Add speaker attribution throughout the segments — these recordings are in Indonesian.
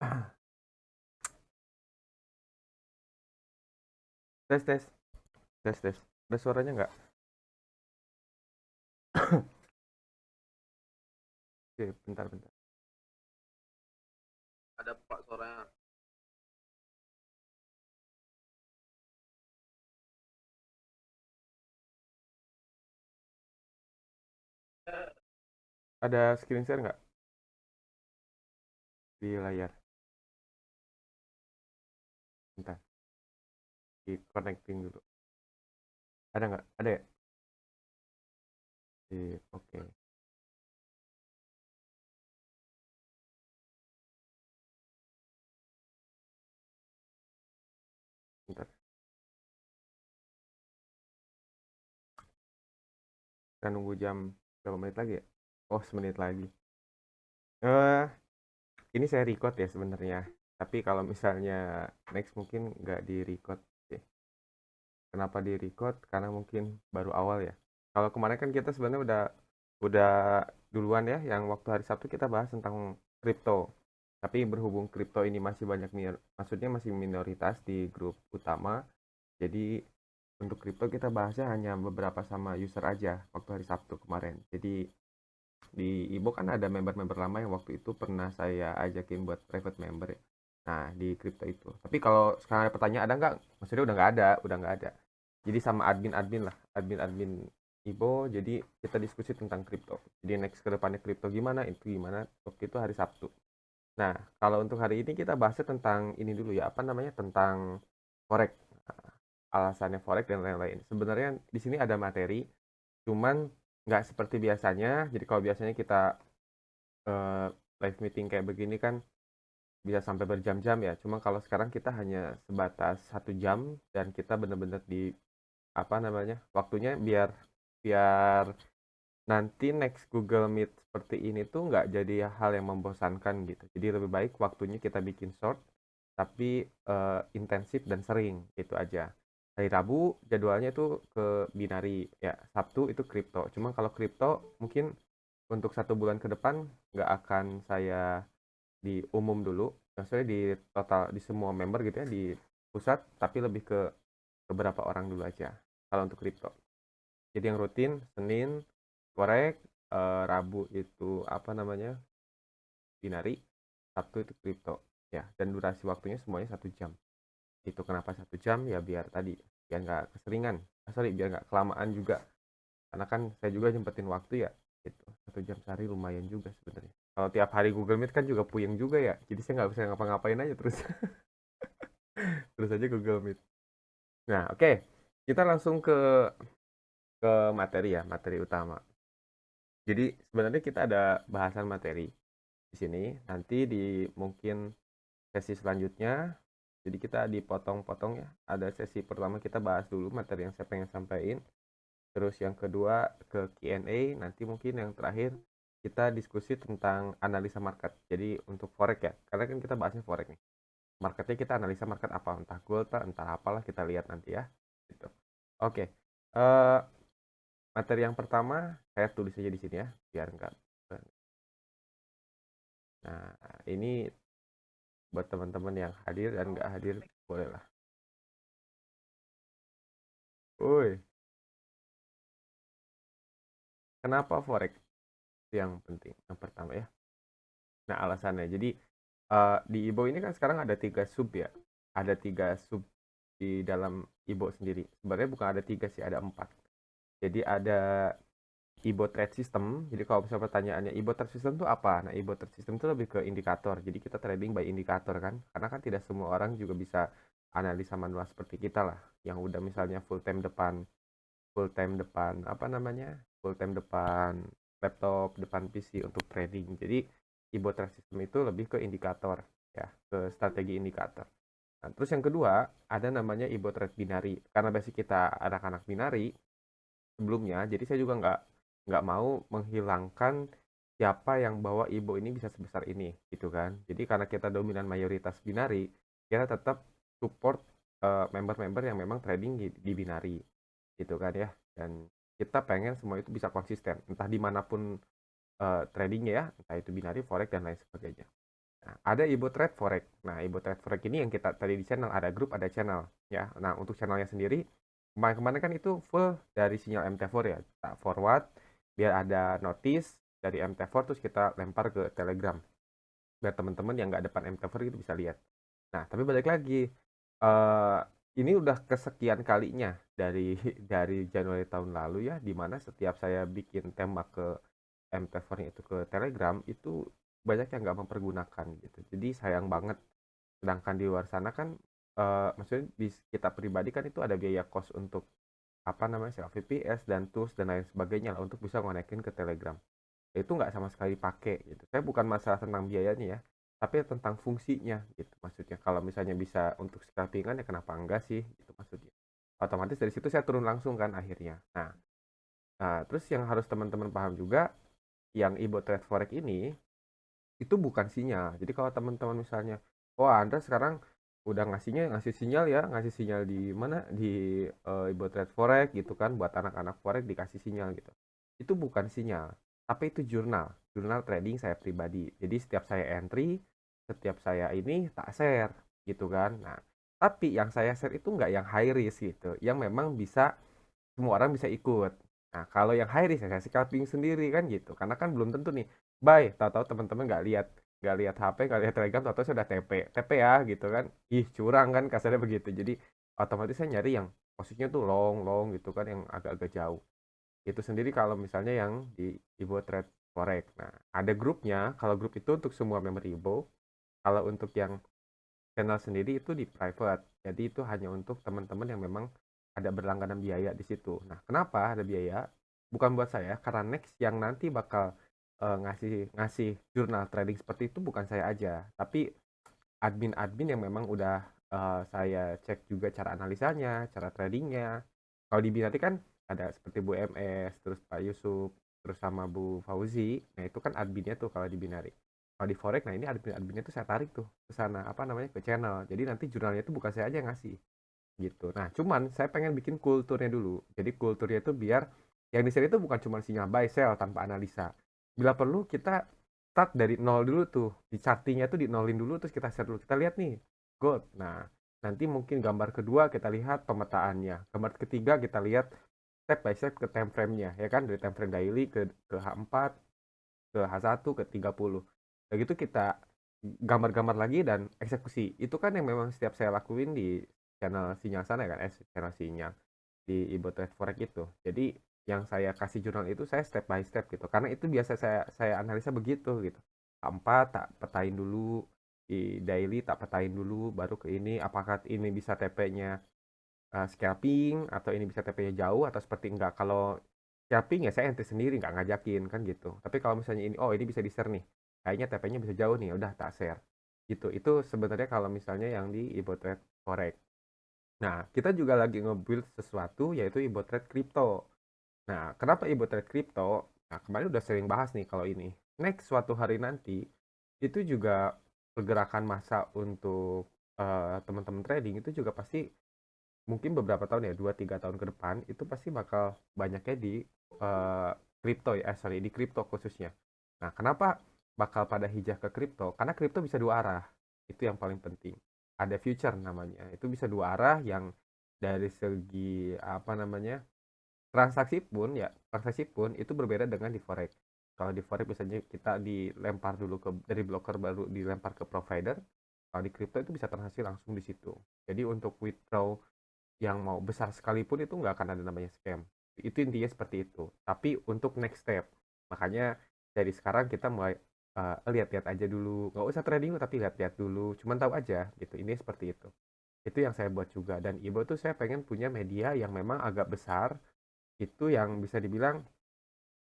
Speaker 1: Tes tes tes tes. Ada suaranya nggak? Oke, bentar bentar. Ada pak suaranya. Ada screen share nggak di layar? Bentar, di connecting dulu. Ada nggak? Ada ya? Oke. Bentar. Kita nunggu jam berapa menit lagi ya? Oh, semenit lagi. Eh, ini saya record ya sebenarnya. Tapi kalau misalnya next mungkin nggak di record. Oke. Kenapa di record? Karena mungkin baru awal ya. Kalau kemarin kan kita sebenarnya udah duluan ya, yang waktu hari Sabtu kita bahas tentang kripto. Tapi berhubung kripto ini masih maksudnya masih minoritas di grup utama, jadi untuk kripto kita bahasnya hanya beberapa sama user aja waktu hari Sabtu kemarin. Jadi di Ibo kan ada member-member lama yang waktu itu pernah saya ajakin buat private member ya. Nah, di kripto itu. Tapi kalau sekarang ada pertanyaan ada nggak? Maksudnya udah nggak ada. Jadi sama admin-admin lah, admin-admin Ibo, jadi kita diskusi tentang kripto. Jadi next ke depannya kripto gimana, itu gimana, waktu itu hari Sabtu. Nah, kalau untuk hari ini kita bahasnya tentang ini dulu ya, apa namanya, tentang forex. Nah, alasannya forex dan lain-lain. Sebenarnya di sini ada materi, cuman nggak seperti biasanya. Jadi kalau biasanya kita eh, live meeting kayak begini kan bisa sampai berjam-jam ya. Cuma kalau sekarang kita hanya sebatas 1 jam dan kita benar-benar di apa namanya waktunya biar biar nanti next Google Meet seperti ini tuh nggak jadi hal yang membosankan gitu. Jadi lebih baik waktunya kita bikin short tapi intensif dan sering itu aja. Hari Rabu jadwalnya itu ke binari ya, Sabtu itu kripto. Cuma kalau kripto mungkin untuk 1 bulan ke depan nggak akan saya di umum dulu, maksudnya di total di semua member gitu ya di pusat, tapi lebih ke beberapa orang dulu aja kalau untuk kripto. Jadi yang rutin Senin korek, Rabu itu apa namanya binari, Sabtu itu kripto ya, dan durasi waktunya semuanya 1 jam. Itu kenapa 1 jam ya biar tadi biar nggak keseringan, sorry biar nggak kelamaan juga, karena kan saya juga nyempetin waktu ya. Itu 1 jam sehari lumayan juga sebenarnya. Kalau tiap hari Google Meet kan juga puyeng juga ya, jadi saya nggak bisa ngapa-ngapain aja terus. Terus aja Google Meet. Nah, oke, kita langsung ke materi ya, materi utama. Jadi sebenarnya kita ada bahasan materi di sini. Nanti di mungkin sesi selanjutnya, jadi kita dipotong-potong ya. Ada sesi pertama kita bahas dulu materi yang saya pengen sampaikan. Terus yang kedua ke Q&A. Nanti mungkin yang terakhir kita diskusi tentang analisa market. Jadi untuk forex ya, karena kan kita bahasnya forex nih. Marketnya kita analisa market apa, entah gold, entah apalah kita lihat nanti ya. Gitu. Oke. Eh, materi yang pertama saya tulis aja di sini ya, biar enggak. Nah, ini buat teman-teman yang hadir dan nggak hadir bolehlah. Woi, kenapa forex yang penting? Yang pertama ya. Nah, alasannya. Jadi di Ibo ini kan sekarang ada 3 sub ya. Ada 3 sub di dalam Ibo sendiri. Sebenarnya bukan ada 3 sih, ada 4. Jadi ada Ibo Trade System. Jadi kalau misalnya pertanyaannya Ibo Trade System itu apa? Nah, Ibo Trade System itu lebih ke indikator. Jadi kita trading by indikator kan. Karena kan tidak semua orang juga bisa analisa manual seperti kita lah. Yang udah misalnya full time depan apa namanya, full time depan laptop, depan PC untuk trading. Jadi Ibo Trade System itu lebih ke indikator ya, ke strategi indikator. Nah, terus yang kedua ada namanya Ibo Trade Binary. Karena basic kita anak-anak binary sebelumnya, jadi saya juga nggak mau menghilangkan siapa yang bawa Ibo ini bisa sebesar ini gitu kan. Jadi karena kita dominan mayoritas binary, kita tetap support member-member yang memang trading di binary gitu kan ya. Dan kita pengen semua itu bisa konsisten entah dimanapun tradingnya ya, entah itu binary, forex dan lain sebagainya. Nah, ada Ibo Trade Forex. Nah, Ibo Trade Forex ini yang kita tadi di channel, ada grup, ada channel ya. Nah, untuk channelnya sendiri kemarin-kemarin kan itu full dari sinyal MT4 ya. Tak forward biar ada notice dari MT4 terus kita lempar ke Telegram. Biar teman-teman yang nggak depan MT4 itu bisa lihat. Nah, tapi balik lagi, eh ini udah kesekian kalinya dari dari Januari tahun lalu ya, dimana setiap saya bikin tembak ke MT4 itu ke Telegram itu banyak yang nggak mempergunakan gitu. Jadi sayang banget. Sedangkan di luar sana kan, maksudnya di kita pribadi kan itu ada biaya kos untuk apa namanya sewa VPS dan tools dan lain sebagainya lah untuk bisa ngonekin ke Telegram. Itu nggak sama sekali pakai gitu. Saya bukan masalah tentang biayanya ya, tapi tentang fungsinya gitu maksudnya. Kalau misalnya bisa untuk scalpingan ya kenapa enggak sih gitu maksudnya. Otomatis dari situ saya turun langsung kan akhirnya. Nah, terus yang harus teman-teman paham juga, yang Ibo Trade Forex ini itu bukan sinyal. Jadi kalau teman-teman misalnya, oh Anda sekarang udah ngasih sinyal ya, ngasih sinyal di mana di Ibo Trade Forex gitu kan, buat anak-anak forex dikasih sinyal gitu. Itu bukan sinyal, tapi itu jurnal trading saya pribadi. Jadi setiap saya entry, setiap saya ini tak share gitu kan. Nah, tapi yang saya share itu nggak yang high risk gitu, yang memang bisa semua orang bisa ikut. Nah, kalau yang high risk saya scalping sendiri kan gitu. Karena kan belum tentu nih. Bye, tahu-tahu teman-teman nggak lihat HP, nggak lihat Telegram, tahu-tahu sudah TP ya gitu kan. Ih, curang kan kasarnya begitu. Jadi otomatis saya nyari yang posisinya tuh long long gitu kan, yang agak-agak jauh. Itu sendiri kalau misalnya yang di Ibo Trade Forex. Nah, ada grupnya. Kalau grup itu untuk semua member Ibo. Kalau untuk yang channel sendiri itu di private. Jadi itu hanya untuk teman-teman yang memang ada berlangganan biaya di situ. Nah, kenapa ada biaya? Bukan buat saya, karena next yang nanti bakal ngasih ngasih jurnal trading seperti itu bukan saya aja, tapi admin-admin yang memang udah saya cek juga cara analisanya, cara tradingnya. Kalau di Binari kan ada seperti Bu MS, terus Pak Yusuf, terus sama Bu Fauzi. Nah itu kan adminnya tuh kalau di Binari. Kalau di Forex, nah ini admin-adminnya tuh saya tarik tuh ke sana, apa namanya, ke channel. Jadi nanti jurnalnya itu bukan saya aja yang ngasih gitu. Nah cuman saya pengen bikin kulturnya dulu. Jadi kulturnya itu biar yang di sini itu bukan cuma sinyal buy sell tanpa analisa. Bila perlu kita start dari nol dulu tuh, di chartingnya tuh di nolin dulu, terus kita share dulu, kita lihat nih gold. Nah nanti mungkin gambar kedua kita lihat pemetaannya, gambar ketiga kita lihat step by step ke time frame-nya ya kan, dari time frame daily ke H4, ke H1, ke 30. Nah gitu kita gambar-gambar lagi dan eksekusi. Itu kan yang memang setiap saya lakuin di channel sinyal sana ya kan, channel sinyal di Ibo Trade Forex itu. Jadi yang saya kasih jurnal itu saya step by step gitu. Karena itu biasa saya analisa begitu gitu. Empat tak petain dulu, di daily tak petain dulu, baru ke ini apakah ini bisa TP-nya scalping, atau ini bisa TP-nya jauh atau seperti enggak. Kalau scalping ya saya ente sendiri nggak ngajakin kan gitu. Tapi kalau misalnya ini, oh ini bisa di-share nih, kayaknya TP-nya bisa jauh nih, udah tak share gitu. Itu sebenarnya kalau misalnya yang di Ibotrade Forex. Nah, kita juga lagi nge-build sesuatu yaitu Ibotrade Crypto. Nah, kenapa Ibotrade Crypto? Nah, kemarin udah sering bahas nih kalau ini. Next suatu hari nanti itu juga pergerakan massa untuk teman-teman trading itu juga pasti mungkin beberapa tahun ya, 2-3 tahun ke depan itu pasti bakal banyaknya di kripto ya, sorry, di kripto khususnya. Nah, kenapa bakal pada hijrah ke kripto? Karena kripto bisa dua arah. Itu yang paling penting. Ada future namanya. Itu bisa dua arah, yang dari segi apa namanya? Transaksi pun itu berbeda dengan di forex. Kalau di forex biasanya kita dilempar dulu ke dari broker, baru dilempar ke provider. Kalau di kripto itu bisa transaksi langsung di situ. Jadi untuk withdraw yang mau besar sekalipun itu nggak akan ada namanya scam. Itu intinya seperti itu. Tapi untuk next step, makanya dari sekarang kita mulai lihat-lihat aja dulu. Nggak usah trading tapi lihat-lihat dulu. Cuman tahu aja gitu. Ini seperti itu. Itu yang saya buat juga. Dan Ibo tuh saya pengen punya media yang memang agak besar. Itu yang bisa dibilang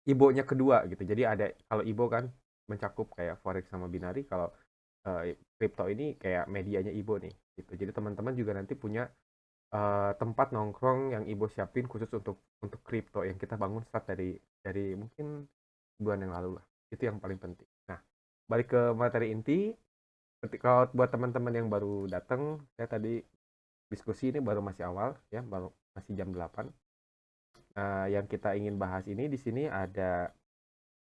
Speaker 1: Ibonya kedua gitu. Jadi ada, kalau Ibo kan mencakup kayak Forex sama Binari. Kalau crypto ini kayak medianya Ibo nih gitu. Jadi teman-teman juga nanti punya tempat nongkrong yang Ibo siapin khusus untuk kripto yang kita bangun start dari mungkin bulan yang lalu lah. Itu yang paling penting. Nah, balik ke materi inti. Kalau buat teman-teman yang baru datang, saya tadi diskusi ini baru masih awal ya, baru masih jam 8. Yang kita ingin bahas ini di sini ada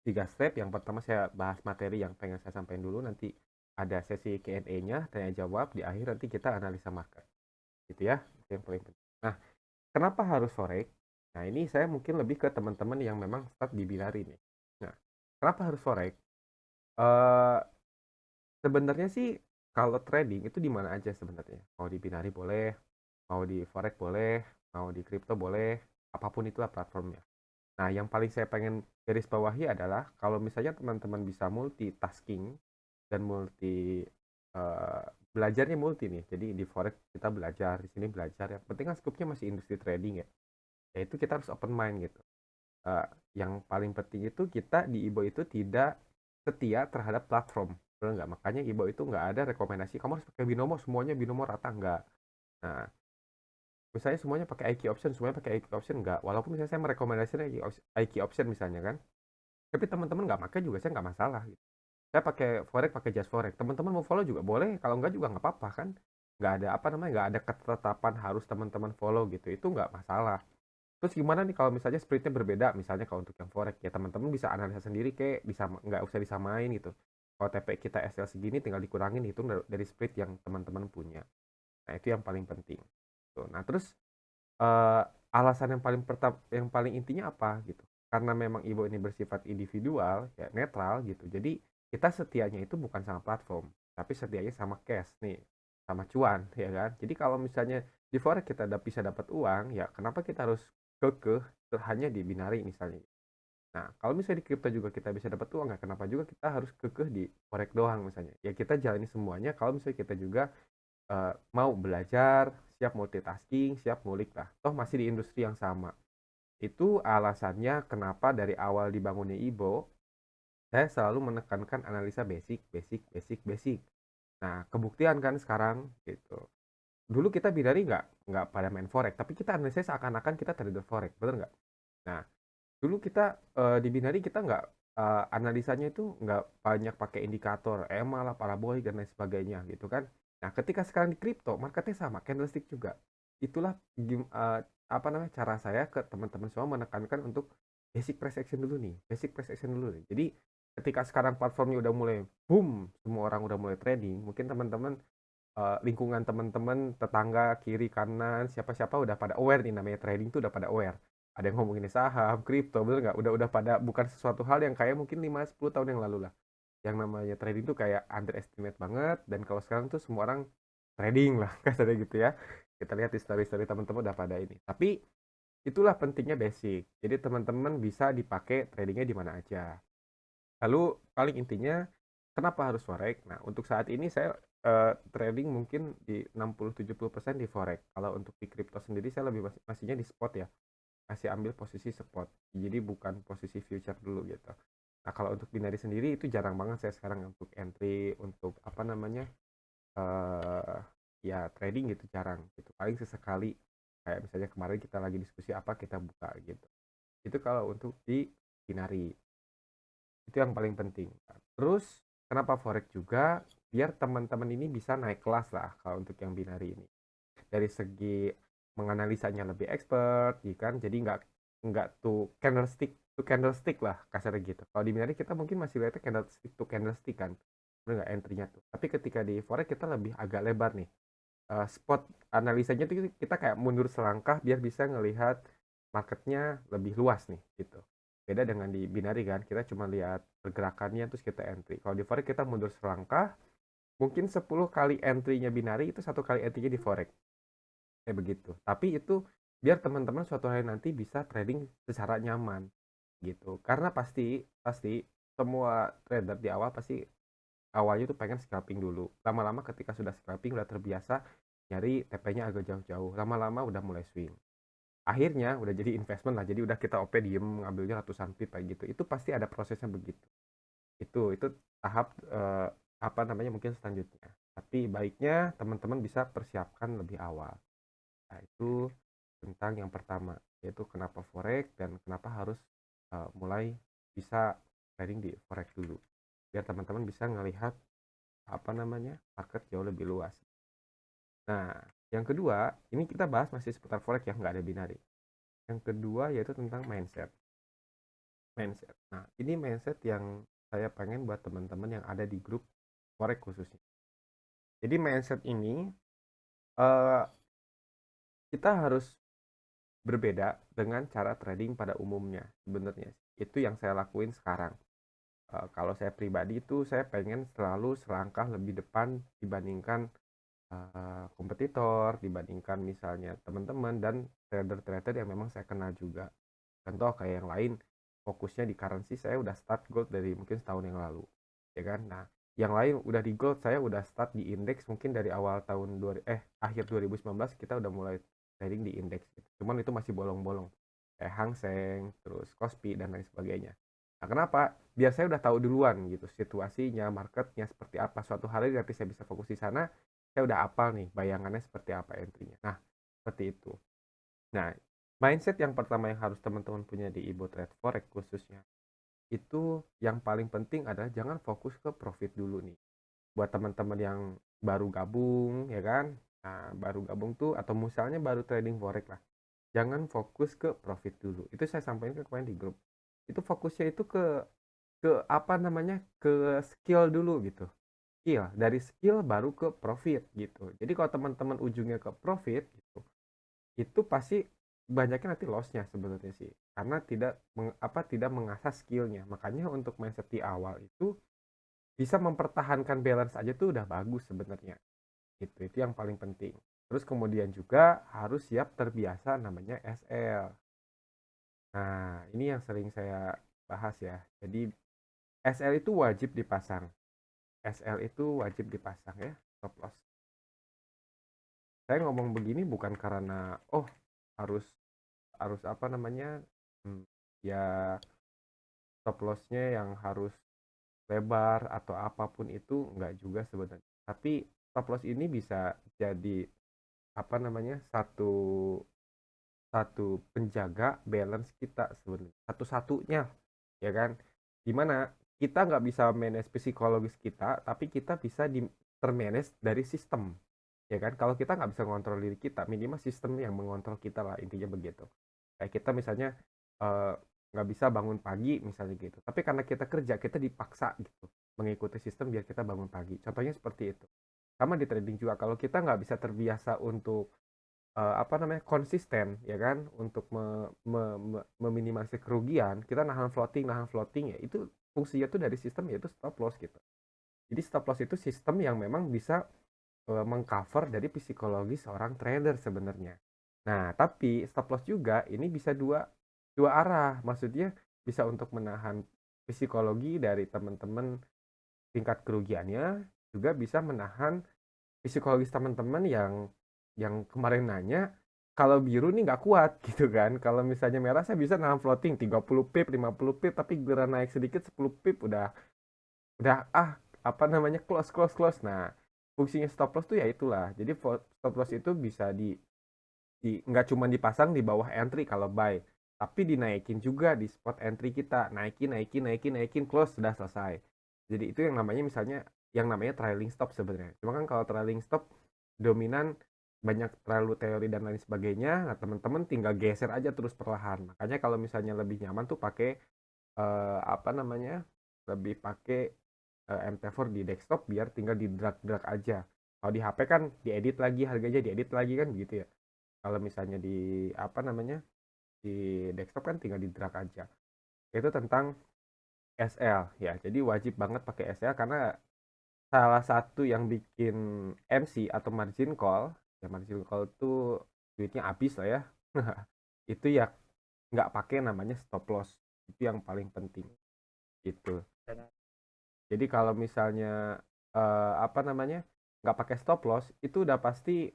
Speaker 1: 3 step. Yang pertama saya bahas materi yang pengen saya sampaikan dulu, nanti ada sesi Q&A-nya, tanya jawab, di akhir nanti kita analisa market. Gitu ya, itu yang paling penting. Nah, kenapa harus forex? Nah, ini saya mungkin lebih ke teman-teman yang memang start di binari nih. Nah, kenapa harus forex? Eh sebenarnya sih kalau trading itu di mana aja sebenarnya. Mau di binari boleh, mau di forex boleh, mau di crypto boleh, apapun itulah platformnya. Nah, yang paling saya pengen garis bawahi adalah kalau misalnya teman-teman bisa multitasking dan multi eh, belajarnya multi nih. Jadi di forex kita belajar, di sini belajar. Yang penting kan skupnya masih industri trading ya. Yaitu kita harus open mind gitu. Eh, yang paling penting itu kita di Ibo itu tidak setia terhadap platform. Benar nggak? Makanya Ibo itu nggak ada rekomendasi kamu harus pakai binomo, semuanya binomo rata nggak. Nah, misalnya semuanya pakai IQ option, semuanya pakai IQ option nggak. Walaupun misalnya saya merekomendasikan IQ option misalnya kan, tapi teman-teman nggak pakai juga saya nggak masalah gitu. Saya pakai forex, pakai just forex. Teman-teman mau follow juga boleh, kalau nggak juga nggak apa-apa kan. Nggak ada apa namanya, nggak ada ketetapan harus teman-teman follow gitu. Itu nggak masalah. Terus gimana nih kalau misalnya splitnya berbeda, misalnya kalau untuk yang forex ya teman-teman bisa analisa sendiri kayak bisa nggak usah disamain gitu. Kalau TP kita SL segini tinggal dikurangin hitung dari split yang teman-teman punya. Nah, itu yang paling penting. Tuh. Nah, terus eh, alasan yang paling yang paling intinya apa gitu. Karena memang Ibo ini bersifat individual, ya netral gitu. Jadi kita setianya itu bukan sama platform, tapi setianya sama cash nih, sama cuan, ya kan. Jadi kalau misalnya di forex kita bisa dapat uang, ya kenapa kita harus kekeh hanya di binari misalnya. Nah, kalau misalnya di kripto juga kita bisa dapat uang, ya kenapa juga kita harus kekeh di forex doang misalnya. Ya kita jalani semuanya kalau misalnya kita juga mau belajar, siap multitasking, siap ngulik lah. Toh masih di industri yang sama. Itu alasannya kenapa dari awal dibangunnya Ibo, saya selalu menekankan analisa basic, basic, basic, basic. Nah, kebuktian kan sekarang gitu. Dulu kita binari nggak pada main forex, tapi kita analisa seakan-akan kita trader forex, bener nggak? Nah, dulu kita di binari kita nggak analisanya itu nggak banyak pakai indikator EMA lah, parabolik dan lain sebagainya gitu kan. Nah, ketika sekarang di kripto marketnya sama, candlestick juga. Itulah apa namanya cara saya ke teman-teman semua menekankan untuk basic price action dulu nih, basic price action dulu nih. Jadi ketika sekarang platformnya udah mulai boom, semua orang udah mulai trading, mungkin teman-teman lingkungan teman-teman, tetangga, kiri, kanan, siapa-siapa udah pada aware nih namanya trading tuh udah pada aware. Ada yang ngomongin saham, kripto, bener nggak? Udah pada bukan sesuatu hal yang kayak mungkin 5-10 tahun yang lalu lah. Yang namanya trading tuh kayak underestimate banget dan kalau sekarang tuh semua orang trading lah kasarnya gitu ya. Kita lihat di story-story teman-teman udah pada ini. Tapi itulah pentingnya basic. Jadi teman-teman bisa dipakai tradingnya di mana aja. Lalu paling intinya kenapa harus forex? Nah, untuk saat ini saya trading mungkin di 60-70% di forex. Kalau untuk di crypto sendiri saya lebih masihnya di spot ya. Masih ambil posisi spot. Jadi bukan posisi future dulu gitu. Nah, kalau untuk binary sendiri itu jarang banget saya sekarang untuk entry, untuk apa namanya? eh ya trading gitu jarang gitu. Paling sesekali kayak misalnya kemarin kita lagi diskusi apa kita buka gitu. Itu kalau untuk di binary. Itu yang paling penting. Terus kenapa forex juga? Biar teman-teman ini bisa naik kelas lah kalau untuk yang binary ini. Dari segi menganalisanya lebih expert, ya kan? Jadi nggak tuh candlestick lah kasarnya gitu. Kalau di binary kita mungkin masih lihatnya candlestick to candlestick kan, bener nggak entry-nya tuh. Tapi ketika di forex kita lebih agak lebar nih. Spot analisanya tuh kita kayak mundur selangkah biar bisa ngelihat marketnya lebih luas nih gitu. Beda dengan di binary kan, kita cuma lihat pergerakannya terus kita entry. Kalau di forex kita mundur selangkah, mungkin 10 kali entry-nya binary itu satu kali entry-nya di forex. Kayak begitu. Tapi itu biar teman-teman suatu hari nanti bisa trading secara nyaman gitu. Karena pasti pasti semua trader di awal pasti awalnya tuh pengen scalping dulu. Lama-lama ketika sudah scalping udah terbiasa nyari TP-nya agak jauh-jauh. Lama-lama udah mulai swing. Akhirnya udah jadi investment lah. Jadi udah kita OP diem ngambilnya ratusan pip kayak gitu. Itu pasti ada prosesnya begitu. Itu tahap apa namanya mungkin selanjutnya. Tapi baiknya teman-teman bisa persiapkan lebih awal. Nah, itu tentang yang pertama, yaitu kenapa forex dan kenapa harus mulai bisa trading di forex dulu. Biar teman-teman bisa ngelihat apa namanya market jauh lebih luas. Nah, yang kedua, ini kita bahas masih seputar forex ya, nggak ada binary. Yang kedua yaitu tentang mindset. Mindset. Nah, ini mindset yang saya pengen buat teman-teman yang ada di grup forex khususnya. Jadi mindset ini eh, kita harus berbeda dengan cara trading pada umumnya sebenarnya. Itu yang saya lakuin sekarang. Kalau saya pribadi itu saya pengen selalu selangkah lebih depan dibandingkan kompetitor, dibandingkan misalnya teman-teman dan trader-trader yang memang saya kenal juga. Contoh kayak yang lain fokusnya di currency, saya udah start gold dari mungkin setahun yang lalu, ya kan. Nah, yang lain udah di gold, saya udah start di indeks mungkin dari awal tahun akhir 2019 kita udah mulai trading di indeks gitu. Cuman itu masih bolong-bolong kayak Hang Seng, terus Kospi dan lain sebagainya. Nah, kenapa? Biar saya udah tahu duluan gitu situasinya, marketnya seperti apa. Suatu hari nanti saya bisa fokus di sana, saya udah apal nih bayangannya seperti apa entry-nya. Nah, seperti itu. Nah, mindset yang pertama yang harus teman-teman punya di Ibo Trade Forex khususnya, itu yang paling penting adalah jangan fokus ke profit dulu nih. Buat teman-teman yang baru gabung, ya kan? Nah, baru gabung tuh, atau misalnya baru trading forex lah. Jangan fokus ke profit dulu. Itu saya sampaikan ke kemarin di grup. Itu fokusnya itu ke apa namanya? Ke skill dulu gitu. Skill, dari skill baru ke profit gitu. Jadi kalau teman-teman ujungnya ke profit gitu, itu pasti banyaknya nanti lossnya sebenarnya sih, karena tidak mengasah skillnya. Makanya untuk mindset di awal itu bisa mempertahankan balance aja tuh udah bagus sebenarnya. Itu yang paling penting. Terus kemudian juga harus siap terbiasa namanya SL. Nah, ini yang sering saya bahas ya. Jadi SL itu wajib dipasang. SL itu wajib dipasang ya, stop loss. Saya ngomong begini bukan karena harus harus apa namanya, ya stop lossnya yang harus lebar atau apapun itu, enggak juga sebenarnya. Tapi stop loss ini bisa jadi apa namanya, satu satu penjaga balance kita sebenarnya, satu-satunya, ya kan. Dimana kita nggak bisa manage psikologis kita, tapi kita bisa termanage dari sistem, ya kan. Kalau kita nggak bisa mengontrol diri kita, minimal sistem yang mengontrol kita lah, intinya begitu. Kayak kita misalnya eh, nggak bisa bangun pagi misalnya gitu, tapi karena kita kerja kita dipaksa gitu mengikuti sistem biar kita bangun pagi, contohnya seperti itu. Sama di trading juga, kalau kita nggak bisa terbiasa untuk apa namanya, konsisten, ya kan, untuk meminimalisir kerugian, kita nahan floating ya, itu fungsinya tuh dari sistem yaitu stop loss gitu. Jadi stop loss itu sistem yang memang bisa mengcover dari psikologi seorang trader sebenarnya. Nah, tapi stop loss juga ini bisa dua dua arah. Maksudnya bisa untuk menahan psikologi dari teman-teman tingkat kerugiannya, juga bisa menahan psikologis teman-teman yang kemarin nanya kalau biru nih nggak kuat gitu kan. Kalau misalnya merah saya bisa nahan floating 30 pip, 50 pip, tapi giliran naik sedikit 10 pip udah apa namanya, close close close. Nah, fungsinya stop loss tuh ya itulah. Jadi stop loss itu bisa di nggak cuma dipasang di bawah entry kalau buy, tapi dinaikin juga di spot entry kita, naikin naikin naikin naikin, close, sudah selesai. Jadi itu yang namanya trailing stop sebenarnya. Cuma kan kalau trailing stop dominan, banyak terlalu teori dan lain sebagainya. Nah, teman-teman tinggal geser aja terus perlahan. Makanya kalau misalnya lebih nyaman tuh pakai apa namanya, lebih pakai MT4 di desktop biar tinggal di drag drag aja. Kalau di HP kan diedit lagi, harganya diedit lagi kan begitu ya. Kalau misalnya di apa namanya, di desktop kan tinggal di drag aja. Itu tentang SL ya. Jadi wajib banget pakai SL, karena salah satu yang bikin MC atau margin call, ya margin call tuh duitnya habis lah ya. Itu ya nggak pakai namanya stop loss. Itu yang paling penting gitu. Jadi kalau misalnya apa namanya, nggak pakai stop loss itu udah pasti,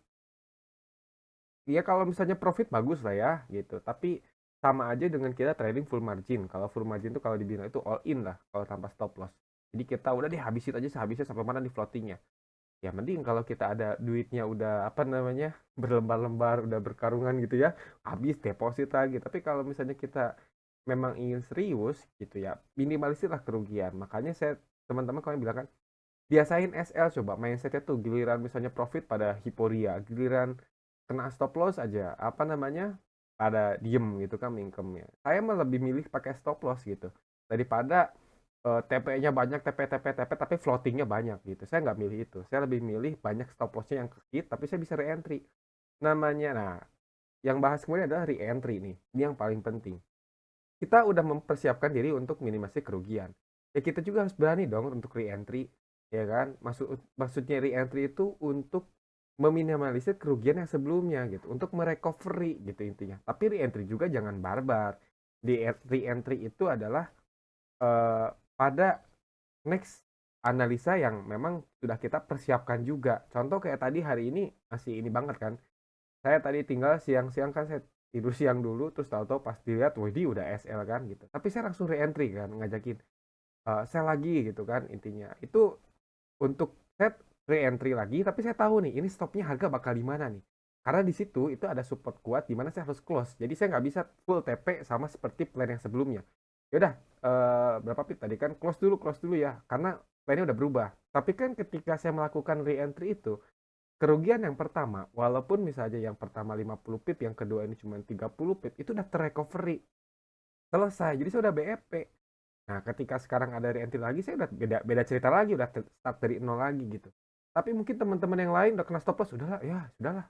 Speaker 1: ya kalau misalnya profit bagus lah ya gitu, tapi sama aja dengan kita trading full margin. Kalau full margin tuh kalau dibilang itu all in lah kalau tanpa stop loss. Jadi kita udah deh habisin aja sehabisnya sampai mana di floatingnya. Ya mending kalau kita ada duitnya udah apa namanya, berlembar-lembar, udah berkarungan gitu ya, habis deposit lagi. Tapi kalau misalnya kita memang ingin serius gitu ya, minimalisirlah kerugian. Makanya saya, teman-teman kalian bilang kan, biasain SL, coba mindsetnya tuh giliran misalnya profit pada hiporia, giliran kena stop loss aja apa namanya pada diem gitu kan income-nya. Saya mah lebih milih pakai stop loss gitu daripada TP-nya banyak, TP, tapi floatingnya banyak gitu. Saya nggak milih itu. Saya lebih milih banyak stop loss-nya yang ke-hit, tapi saya bisa re-entry. Namanya, nah, yang bahas kemudian adalah re-entry nih. Ini yang paling penting. Kita udah mempersiapkan diri untuk minimasi kerugian. Ya kita juga harus berani dong untuk re-entry, ya kan? Maksudnya re-entry itu untuk meminimalisir kerugian yang sebelumnya gitu, untuk merecovery gitu intinya. Tapi re-entry juga jangan barbar. Di re-entry itu adalah pada next analisa yang memang sudah kita persiapkan juga. Contoh kayak tadi hari ini masih ini banget kan. Saya tadi tinggal siang-siang kan saya tidur siang dulu terus tahu-tahu pas dilihat wih di udah SL kan gitu. Tapi saya langsung re-entry kan ngajakin sell lagi gitu kan intinya. Itu untuk set re-entry lagi tapi saya tahu nih ini stopnya harga bakal di mana nih. Karena di situ itu ada support kuat di mana saya harus close. Jadi saya nggak bisa full TP sama seperti plan yang sebelumnya. Ya udah berapa pip tadi kan close dulu ya karena plannya udah berubah. Tapi kan ketika saya melakukan re-entry itu kerugian yang pertama, walaupun misalnya yang pertama 50 pip, yang kedua ini cuma 30 pip, itu udah terrecovery. Selesai. Jadi saya udah BEP. Nah, ketika sekarang ada re-entry lagi, saya udah beda beda cerita lagi, udah start dari nol lagi gitu. Tapi mungkin teman-teman yang lain udah kena stop loss, udahlah, ya, sudahlah.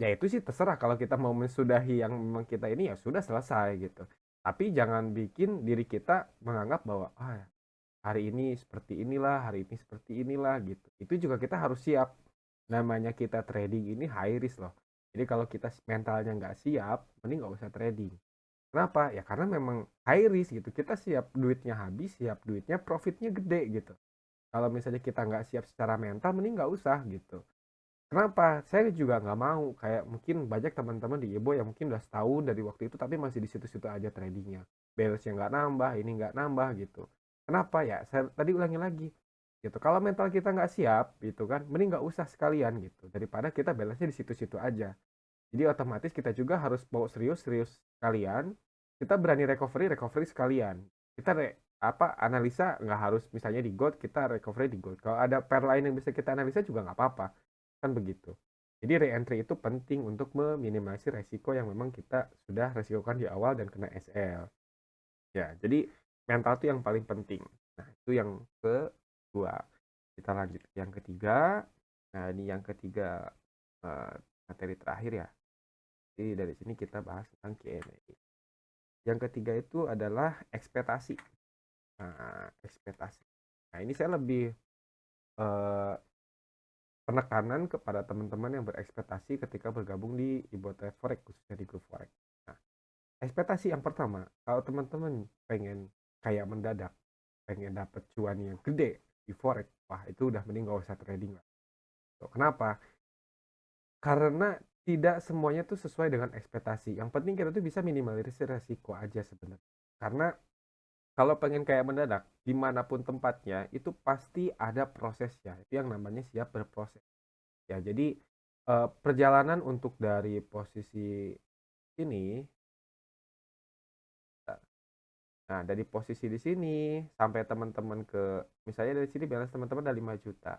Speaker 1: Ya itu sih terserah kalau kita mau mensudahi yang memang kita ini ya sudah selesai gitu. Tapi jangan bikin diri kita menganggap bahwa hari ini seperti inilah, hari ini seperti inilah gitu. Itu juga kita harus siap. Namanya kita trading ini high risk loh. Jadi kalau kita mentalnya nggak siap, mending nggak usah trading. Kenapa? Ya karena memang high risk gitu. Kita siap duitnya habis, siap duitnya profitnya gede gitu. Kalau misalnya kita nggak siap secara mental, mending nggak usah gitu. Kenapa? Saya juga nggak mau. Kayak mungkin banyak teman-teman di Ibo yang mungkin udah setahun dari waktu itu, tapi masih di situ-situ aja tradingnya. Balance-nya nggak nambah, ini nggak nambah gitu. Kenapa ya? Saya tadi ulangi lagi. Gitu. Kalau mental kita nggak siap, gitu kan, mending nggak usah sekalian gitu. Daripada kita balance-nya di situ-situ aja. Jadi otomatis kita juga harus bawa serius-serius sekalian. Kita berani recovery sekalian. Kita analisa nggak harus misalnya di gold, kita recovery di gold. Kalau ada pair lain yang bisa kita analisa juga nggak apa-apa. Kan begitu. Jadi re-entry itu penting untuk meminimalisir resiko yang memang kita sudah resikokan di awal dan kena SL. Ya, jadi mental itu yang paling penting. Nah, itu yang kedua. Kita lanjut yang ketiga. Nah, ini yang ketiga eh, materi terakhir ya. Jadi dari sini kita bahas tentang Q&A. Yang ketiga itu adalah ekspektasi. Nah, ekspektasi. Nah, ini saya lebih eh, penekanan kepada teman-teman yang berekspektasi ketika bergabung di Ibotrade Forex, khususnya di grup Forex. Nah, ekspektasi yang pertama, kalau teman-teman pengen kayak mendadak, pengen dapat cuan yang gede di Forex, wah itu udah mending gak usah trading lah. Kenapa? Karena tidak semuanya tuh sesuai dengan ekspektasi. Yang penting kita tuh bisa minimalisir resiko aja sebenarnya. Karena kalau pengen kayak mendadak, dimanapun tempatnya, itu pasti ada prosesnya. Itu yang namanya siap berproses. Ya, jadi perjalanan untuk dari posisi ini, nah dari posisi di sini sampai teman-teman ke, misalnya dari sini balance teman-teman ada 5 juta.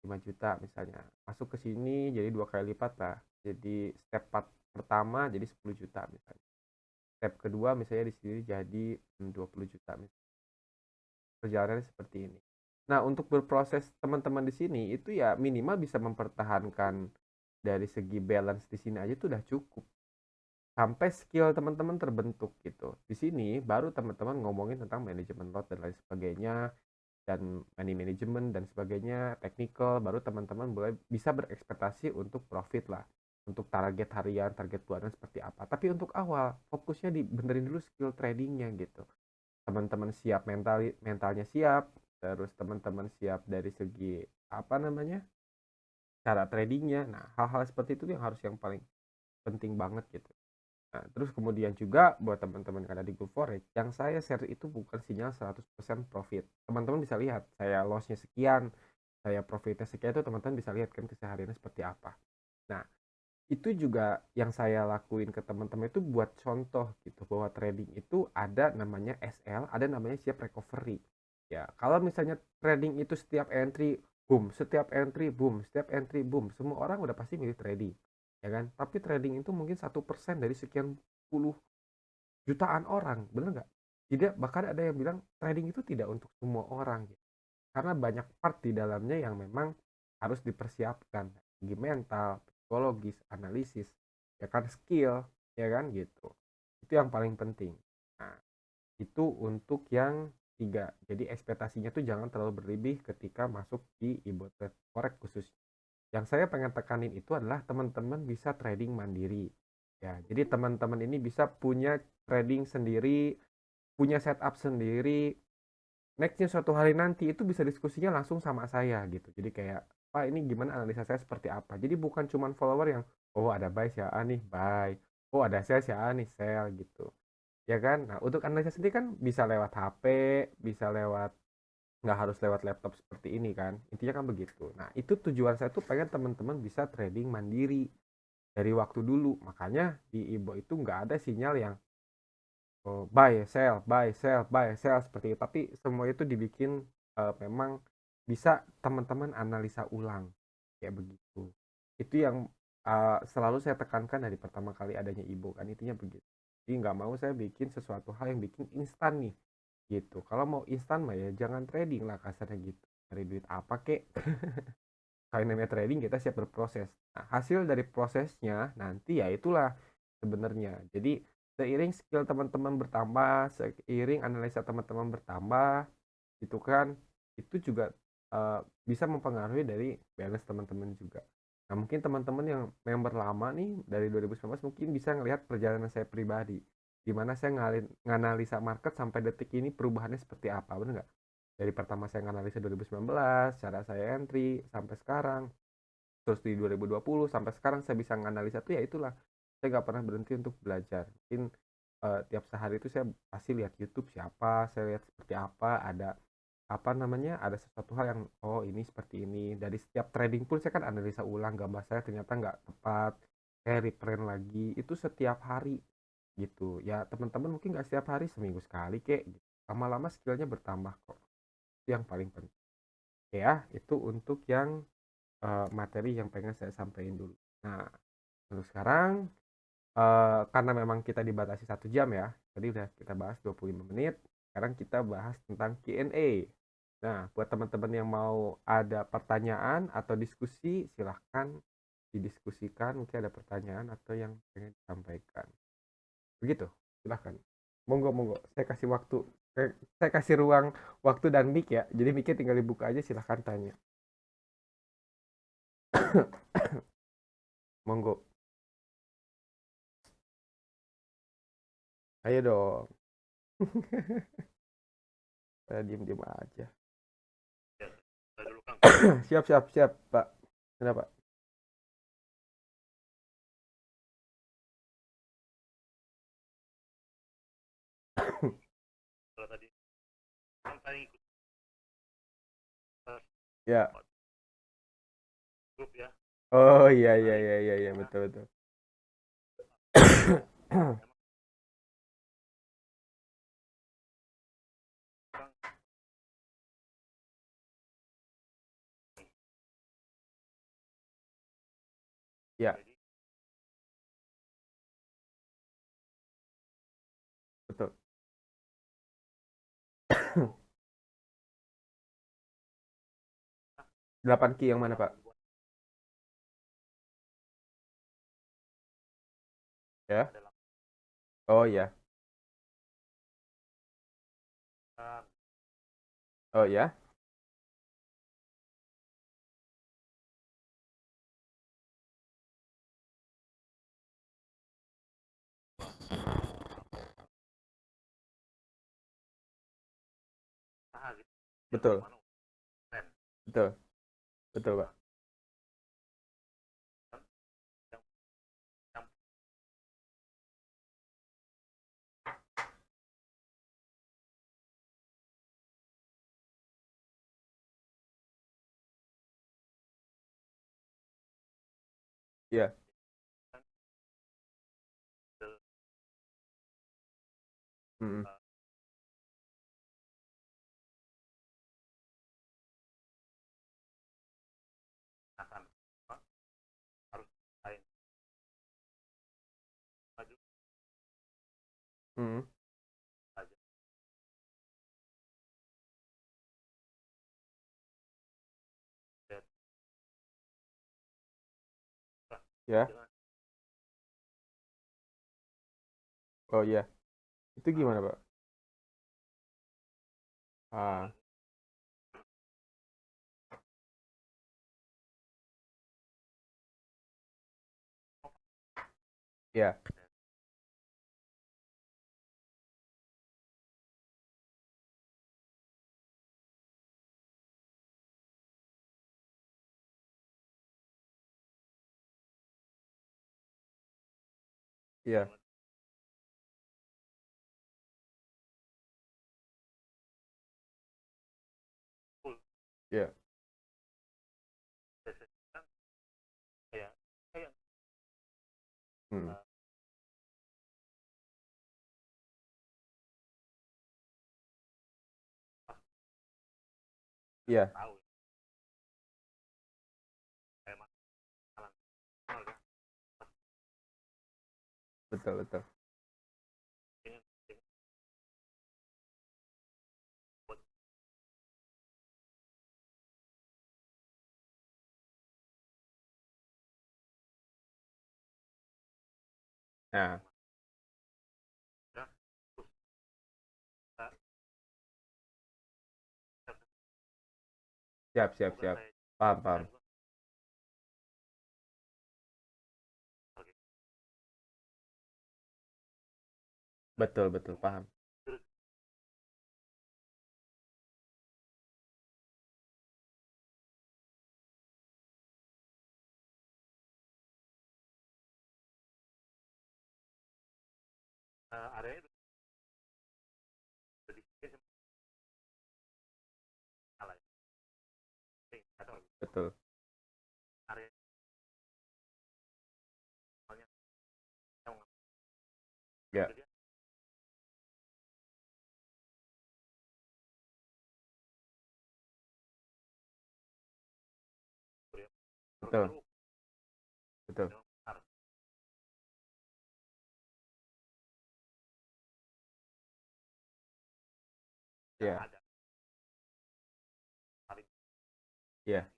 Speaker 1: 5 juta misalnya. Masuk ke sini jadi 2 kali lipat lah. Jadi step pertama jadi 10 juta misalnya. Step kedua misalnya di sini jadi 20 juta misalnya. Perjalanannya seperti ini. Nah, untuk berproses teman-teman di sini itu ya minimal bisa mempertahankan dari segi balance di sini aja tuh udah cukup. Sampai skill teman-teman terbentuk gitu. Di sini baru teman-teman ngomongin tentang manajemen lot dan lain sebagainya, dan money management dan sebagainya, technical, baru teman-teman boleh bisa berekspektasi untuk profit lah, untuk target harian, target bulanan seperti apa. Tapi untuk awal fokusnya dibenerin dulu skill tradingnya gitu. Teman-teman siap mentalnya siap, terus teman-teman siap dari segi apa namanya cara tradingnya. Nah, hal-hal seperti itu yang harus yang paling penting banget gitu. Nah, terus kemudian juga buat teman-teman yang ada di grup Forex, yang saya share itu bukan sinyal 100% profit. Teman-teman bisa lihat, saya lossnya sekian, saya profitnya sekian, itu teman-teman bisa lihat kan kesehariannya seperti apa. Nah, itu juga yang saya lakuin ke teman-teman itu buat contoh gitu, bahwa trading itu ada namanya SL, ada namanya siap recovery. Ya, kalau misalnya trading itu setiap entry boom, setiap entry boom, setiap entry boom, semua orang udah pasti milih trading, ya kan? Tapi trading itu mungkin 1% dari sekian puluh jutaan orang, bener nggak? Tidak, bahkan ada yang bilang trading itu tidak untuk semua orang gitu. Karena banyak part di dalamnya yang memang harus dipersiapkan, segi mental, psikologis, analisis, ya kan, skill, ya kan gitu. Itu yang paling penting. Nah, itu untuk yang tiga. Jadi ekspektasinya tuh jangan terlalu berlebih ketika masuk di e-trade forex khusus. Yang saya pengen tekanin itu adalah teman-teman bisa trading mandiri. Ya, jadi teman-teman ini bisa punya trading sendiri, punya setup sendiri. Nextnya suatu hari nanti itu bisa diskusinya langsung sama saya gitu. Jadi kayak, Pak ini gimana analisa saya seperti apa. Jadi bukan cuman follower yang, oh ada buy si A nih, buy. Oh ada sell si A nih, sell gitu. Ya kan? Nah untuk analisa sendiri kan bisa lewat HP, bisa lewat, nggak harus lewat laptop seperti ini kan. Intinya kan begitu. Nah itu tujuan saya tuh pengen teman-teman bisa trading mandiri dari waktu dulu. Makanya di Ibo itu nggak ada sinyal yang buy sell buy sell buy sell seperti itu, tapi semua itu dibikin memang bisa teman-teman analisa ulang kayak begitu. Itu yang selalu saya tekankan dari pertama kali adanya Ibo kan, intinya begitu. Jadi nggak mau saya bikin sesuatu hal yang bikin instan nih gitu. Kalau mau instan mah ya jangan trading lah kasarnya gitu, cari duit apa kek. Kalau namanya trading kita siap berproses. Nah, hasil dari prosesnya nanti ya itulah sebenarnya. Jadi seiring skill teman-teman bertambah, seiring analisa teman-teman bertambah, itu kan itu juga bisa mempengaruhi dari balance teman-teman juga. Nah, mungkin teman-teman yang member lama nih dari 2019 mungkin bisa ngelihat perjalanan saya pribadi. Di mana saya nganalisa market sampai detik ini perubahannya seperti apa, benar nggak? Dari pertama saya nganalisa 2019, cara saya entry sampai sekarang, terus di 2020 sampai sekarang saya bisa nganalisa tuh ya itulah. Saya nggak pernah berhenti untuk belajar. Mungkin tiap sehari itu saya pasti lihat YouTube siapa, saya lihat seperti apa, ada apa namanya, ada sesuatu hal yang oh ini seperti ini. Dari setiap trading pun saya kan analisa ulang, gambar saya ternyata nggak tepat, saya reprint lagi itu setiap hari gitu ya. Teman-teman mungkin nggak setiap hari, seminggu sekali kek gitu. Lama-lama skillnya bertambah kok. Itu yang paling penting ya. Itu untuk yang materi yang pengen saya sampaikan dulu. Nah, untuk sekarang karena memang kita dibatasi 1 jam ya, tadi udah kita bahas 25 menit, sekarang kita bahas tentang Q&A. Nah, buat teman-teman yang mau ada pertanyaan atau diskusi, silahkan didiskusikan, mungkin ada pertanyaan atau yang pengen disampaikan. Begitu, silahkan. Monggo, monggo, saya kasih waktu, saya kasih ruang waktu dan mic ya, jadi mic tinggal dibuka aja, silahkan tanya. Monggo, ayo dong. Saya diem-diem aja. Siap, siap, siap, Pak. Kenapa? Ya. Oh iya, iya, iya, iya, iya, betul, betul. Ya, betul. 8Q yang mana, Pak? Ya. Oh iya. Oh ya. Betul. Betul. Betul, Pak. Iya. Mm-mm. Mm-mm. Ya. Oh iya. Itu gimana, Pak? Ah, ya. Iya. Iya. Hmm. Iya. Betul, betul. Nah, siap, siap, siap. Paham, paham. Betul, betul, paham. Betul. Ya, betul, betul. Ya, ya.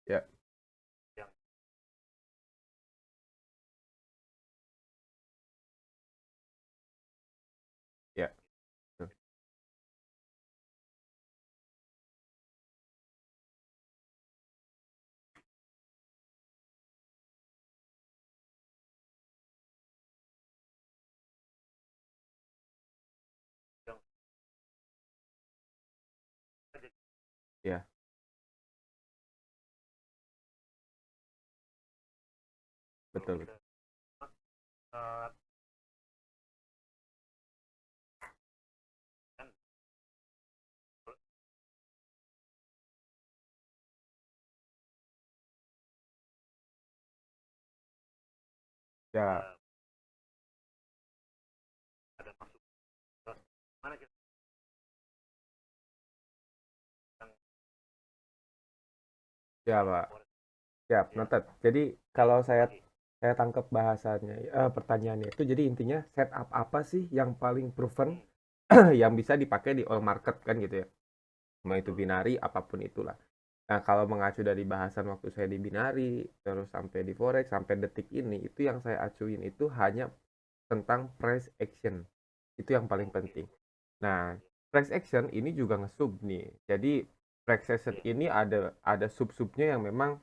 Speaker 1: Ya, ya. Betul. Ya, betul, betul. Ya, ya, Pak. Siap, noted. Jadi kalau saya tangkap bahasanya, pertanyaannya itu, jadi intinya setup apa sih yang paling proven yang bisa dipakai di all market kan gitu ya. Mau itu binari apapun itulah. Nah, kalau mengacu dari bahasan waktu saya di binari, terus sampai di forex, sampai detik ini, itu yang saya acuin itu hanya tentang price action. Itu yang paling penting. Nah, price action ini juga nge-sub nih. Jadi price action ini ada sub-subnya yang memang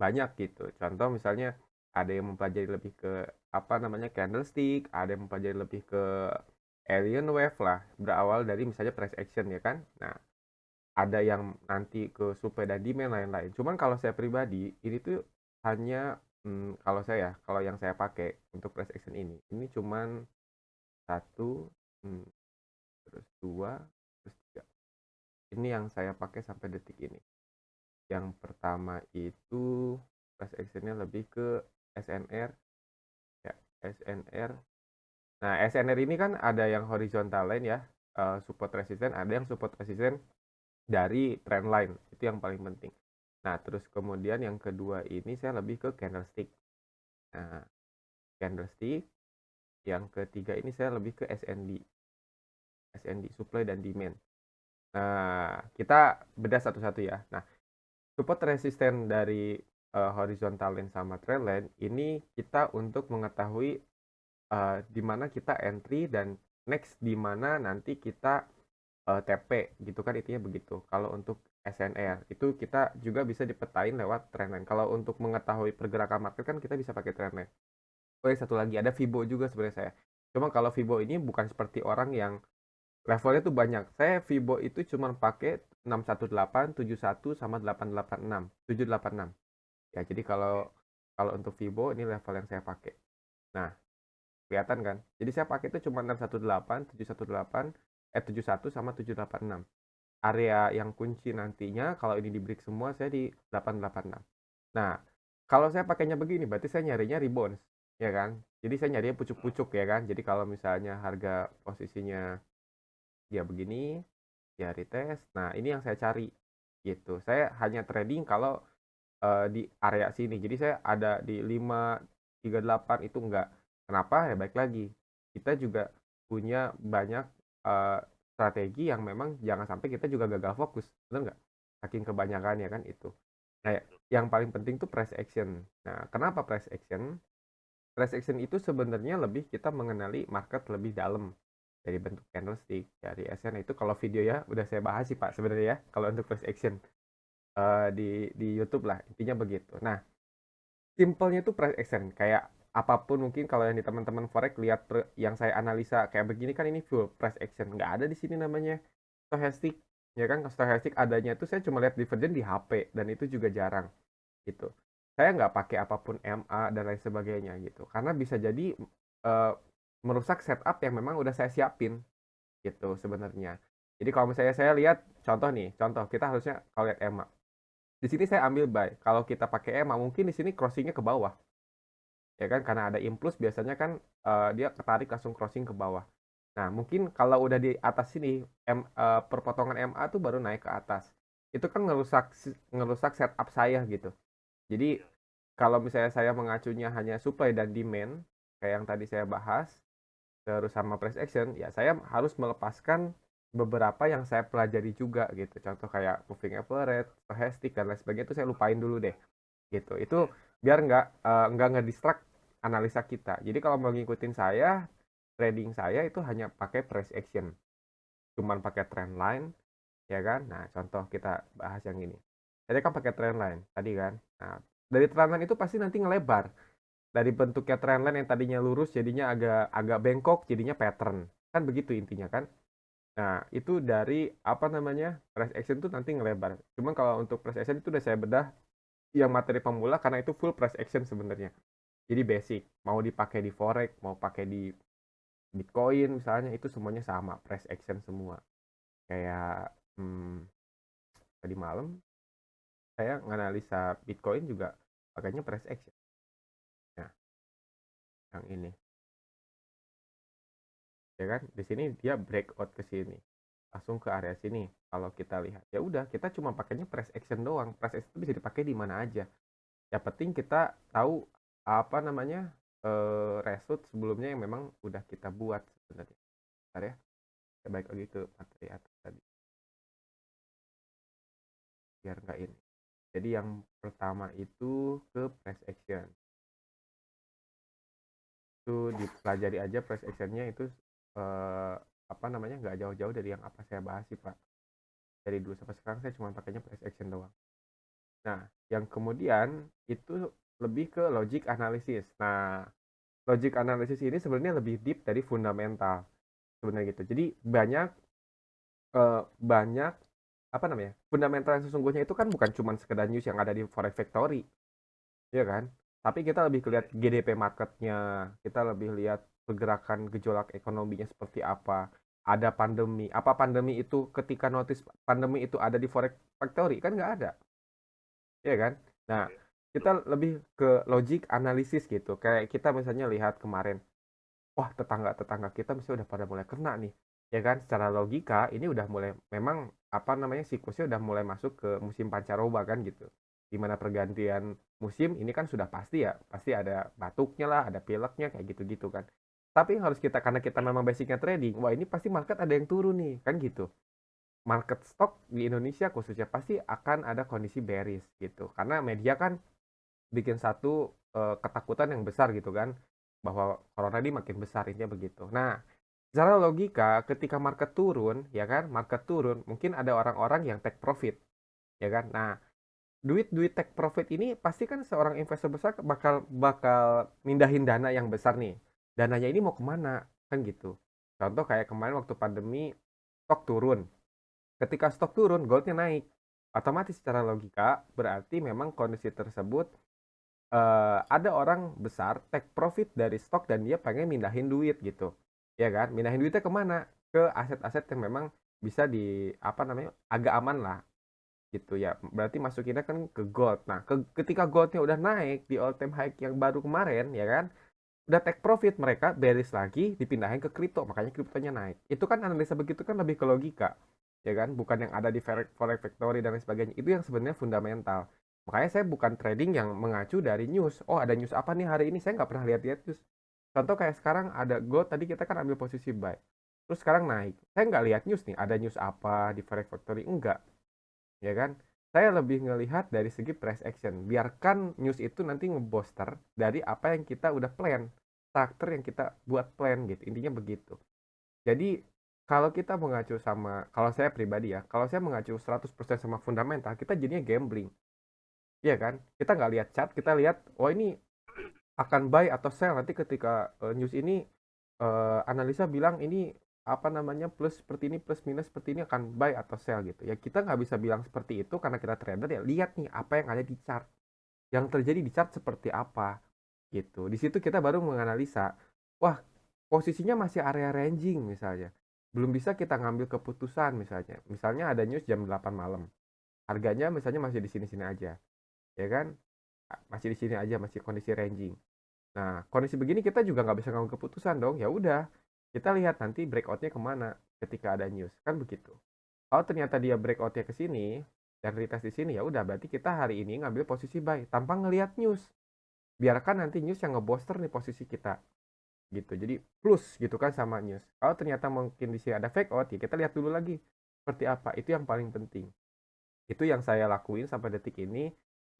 Speaker 1: banyak gitu. Contoh misalnya ada yang mempelajari lebih ke apa namanya candlestick, ada yang mempelajari lebih ke alien wave lah, berawal dari misalnya price action ya kan. Nah, ada yang nanti ke supply dan demand lain-lain. Cuman kalau saya pribadi, ini tuh hanya kalau saya, kalau yang saya pakai untuk price action ini cuman satu, hmm, terus dua, terus tiga. ini yang saya pakai sampai detik ini. Yang pertama itu price actionnya lebih ke SNR ya, SNR. Nah, SNR ini kan ada yang horizontal line ya, support resistance, ada yang support resistance dari trend line, itu yang paling penting. Nah, terus kemudian yang kedua ini saya lebih ke candlestick. Nah, candlestick. Yang ketiga ini saya lebih ke SND, supply dan demand. Nah, kita bedah satu-satu ya. Nah, support resisten dari horizontal line sama trend line ini kita untuk mengetahui di mana kita entry dan next di mana nanti kita TP gitu kan, intinya begitu. Kalau untuk SNR itu kita juga bisa dipetain lewat trend line. Kalau untuk mengetahui pergerakan market kan kita bisa pakai trend line. Oh ya, satu lagi ada Fibo juga sebenarnya saya. Cuma kalau Fibo ini bukan seperti orang yang levelnya tuh banyak. Saya Fibo itu cuma pakai 618, 71 sama 886, 786. Ya, jadi kalau kalau untuk Fibo ini level yang saya pakai. Nah, kelihatan kan? Jadi saya pakai itu cuma 618, 718, 71 sama 786. Area yang kunci nantinya kalau ini di break semua saya di 886. Nah, kalau saya pakainya begini berarti saya nyarinya rebound, ya kan? Jadi saya nyarinya pucuk-pucuk ya kan. Jadi kalau misalnya harga posisinya ya begini, ya retest. Nah, ini yang saya cari gitu. Saya hanya trading kalau di area sini. Jadi saya ada di 538 itu enggak. Kenapa? Ya baik lagi. Kita juga punya banyak strategi yang memang jangan sampai kita juga gagal fokus. Benar nggak? Saking kebanyakan ya kan itu. Nah, yang paling penting tuh price action. Nah, kenapa price action? Price action itu sebenarnya lebih kita mengenali market lebih dalam dari bentuk candlestick, dari SN itu kalau video ya udah saya bahas sih Pak sebenarnya ya kalau untuk price action di YouTube lah intinya begitu. Nah, simpelnya tuh price action kayak apapun mungkin kalau yang di teman-teman forex lihat yang saya analisa kayak begini kan ini full price action, nggak ada di sini namanya stochastic ya kan. Stochastic adanya itu saya cuma lihat divergent di HP dan itu juga jarang gitu. Saya nggak pakai apapun MA dan lain sebagainya gitu karena bisa jadi uh, merusak setup yang memang udah saya siapin gitu sebenarnya. Jadi kalau misalnya saya lihat contoh nih, contoh kita harusnya kalau lihat EMA. Di sini saya ambil buy. Kalau kita pakai EMA mungkin di sini crossingnya ke bawah. Ya kan karena ada impuls biasanya kan dia ketarik langsung crossing ke bawah. Nah, mungkin kalau udah di atas sini perpotongan MA tuh baru naik ke atas. Itu kan ngerusak ngerusak setup saya gitu. Jadi kalau misalnya saya mengacunya hanya supply dan demand kayak yang tadi saya bahas, terus sama price action, ya saya harus melepaskan beberapa yang saya pelajari juga gitu. Contoh kayak moving average, stochastic dan lain sebagainya itu saya lupain dulu deh. Gitu. Itu biar nggak ngedistract analisa kita. Jadi kalau mau ngikutin saya, trading saya itu hanya pakai price action. Cuman pakai trend line, ya kan? Nah, contoh kita bahas yang ini. Tadi kan pakai trend line tadi kan. Nah, dari trend line itu pasti nanti ngelebar dari bentuknya trendline yang tadinya lurus jadinya agak agak bengkok jadinya pattern kan begitu intinya kan. Nah itu dari apa namanya price action tuh nanti ngelebar. Cuman kalau untuk price action itu udah saya bedah yang materi pemula karena itu full price action sebenarnya. Jadi basic mau dipakai di forex mau pakai di Bitcoin misalnya itu semuanya sama price action semua. Kayak tadi malam saya nganalisa Bitcoin juga pakainya price action. Nah yang ini ya kan di sini dia breakout ke sini langsung ke area sini. Kalau kita lihat ya udah kita cuma pakainya price action doang. Price action itu bisa dipakai di mana aja, yang penting kita tahu apa namanya result sebelumnya yang memang udah kita buat sebenarnya. Bentar ya, kita balik lagi ke materi atas tadi biar nggak ini. Jadi yang pertama itu ke price action itu dipelajari aja. Price actionnya itu apa namanya nggak jauh-jauh dari yang apa saya bahas sih Pak. Dari dulu sampai sekarang saya cuma pakainya price action doang. Nah, yang kemudian itu lebih ke logic analysis. Nah, logic analysis ini sebenarnya lebih deep dari fundamental sebenarnya gitu. Jadi banyak apa namanya? Fundamental yang sesungguhnya itu kan bukan cuma sekedar news yang ada di Forex Factory, ya kan? Tapi kita lebih lihat GDP marketnya, kita lebih lihat pergerakan gejolak ekonominya seperti apa. ada pandemi. Apa pandemi itu ketika notice pandemi itu ada di Forex Factory? Kan nggak ada, ya kan? Nah, kita lebih ke logic analisis gitu. Kayak kita misalnya lihat kemarin, wah tetangga-tetangga kita misalnya udah pada mulai kena nih, ya kan? Secara logika ini udah mulai memang apa namanya siklusnya udah mulai masuk ke musim pancaroba kan gitu. Dimana pergantian musim ini kan sudah pasti ya, pasti ada batuknya lah, ada pileknya kayak gitu-gitu kan. Tapi yang harus kita karena kita memang basicnya trading, wah ini pasti market ada yang turun nih kan gitu. Market stock di Indonesia khususnya pasti akan ada kondisi bearish gitu. Karena media kan bikin satu ketakutan yang besar gitu kan bahwa corona ini makin besar intinya begitu. Nah, secara logika ketika market turun ya kan, market turun mungkin ada orang-orang yang take profit ya kan. Nah, duit-duit take profit ini pasti kan seorang investor besar bakal bakal mindahin dana yang besar nih. Dananya ini mau kemana kan gitu. Contoh kayak kemarin waktu pandemi stok turun. Ketika stok turun, goldnya naik. Otomatis secara logika berarti memang kondisi tersebut ada orang besar take profit dari stok dan dia pengen mindahin duit gitu, ya kan? Mindahin duitnya kemana? Ke aset-aset yang memang bisa di apa namanya agak aman lah gitu ya. Berarti masukinnya kan ke gold. Nah, ketika goldnya udah naik di all time high yang baru kemarin, ya kan? Udah take profit mereka bearish lagi dipindahin ke kripto, makanya kriptonya naik. Itu kan analisa begitu kan lebih ke logika, ya kan? Bukan yang ada di Forex Factory dan lain sebagainya. Itu yang sebenarnya fundamental. Makanya saya bukan trading yang mengacu dari news. Oh ada news apa nih hari ini? Saya nggak pernah lihat-lihat news. Contoh kayak sekarang ada gold, tadi kita kan ambil posisi buy. Terus sekarang naik. Saya nggak lihat news nih, ada news apa di Forex Factory? Enggak, ya kan? Saya lebih ngelihat dari segi price action. Biarkan news itu nanti ngebooster dari apa yang kita udah plan, karakter yang kita buat plan gitu. Intinya begitu. Jadi kalau kita mengacu sama, kalau saya pribadi ya, kalau saya mengacu 100% sama fundamental, kita jadinya gambling. Iya kan? Kita nggak lihat chart, kita lihat, oh ini akan buy atau sell nanti ketika news ini analisa bilang ini apa namanya plus minus seperti ini akan buy atau sell gitu ya, kita nggak bisa bilang seperti itu karena kita trader ya, lihat nih apa yang ada di chart, yang terjadi di chart seperti apa gitu. Di situ kita baru menganalisa, wah posisinya masih area ranging misalnya, belum bisa kita ngambil keputusan. Misalnya ada news jam 8 malam, harganya misalnya masih di sini-sini aja, ya kan, masih di sini aja, masih kondisi ranging. Nah, kondisi begini kita juga nggak bisa ngambil keputusan dong. Ya udah, kita lihat nanti breakoutnya kemana ketika ada news, kan begitu. Kalau ternyata dia breakoutnya ke sini dan retest di sini, ya udah berarti kita hari ini ngambil posisi buy tanpa ngelihat news. Biarkan nanti news yang ngebooster nih posisi kita gitu. Jadi plus gitu kan sama news. Kalau ternyata mungkin di sini ada fake out, ya kita lihat dulu lagi seperti apa. Itu yang paling penting. Itu yang saya lakuin sampai detik ini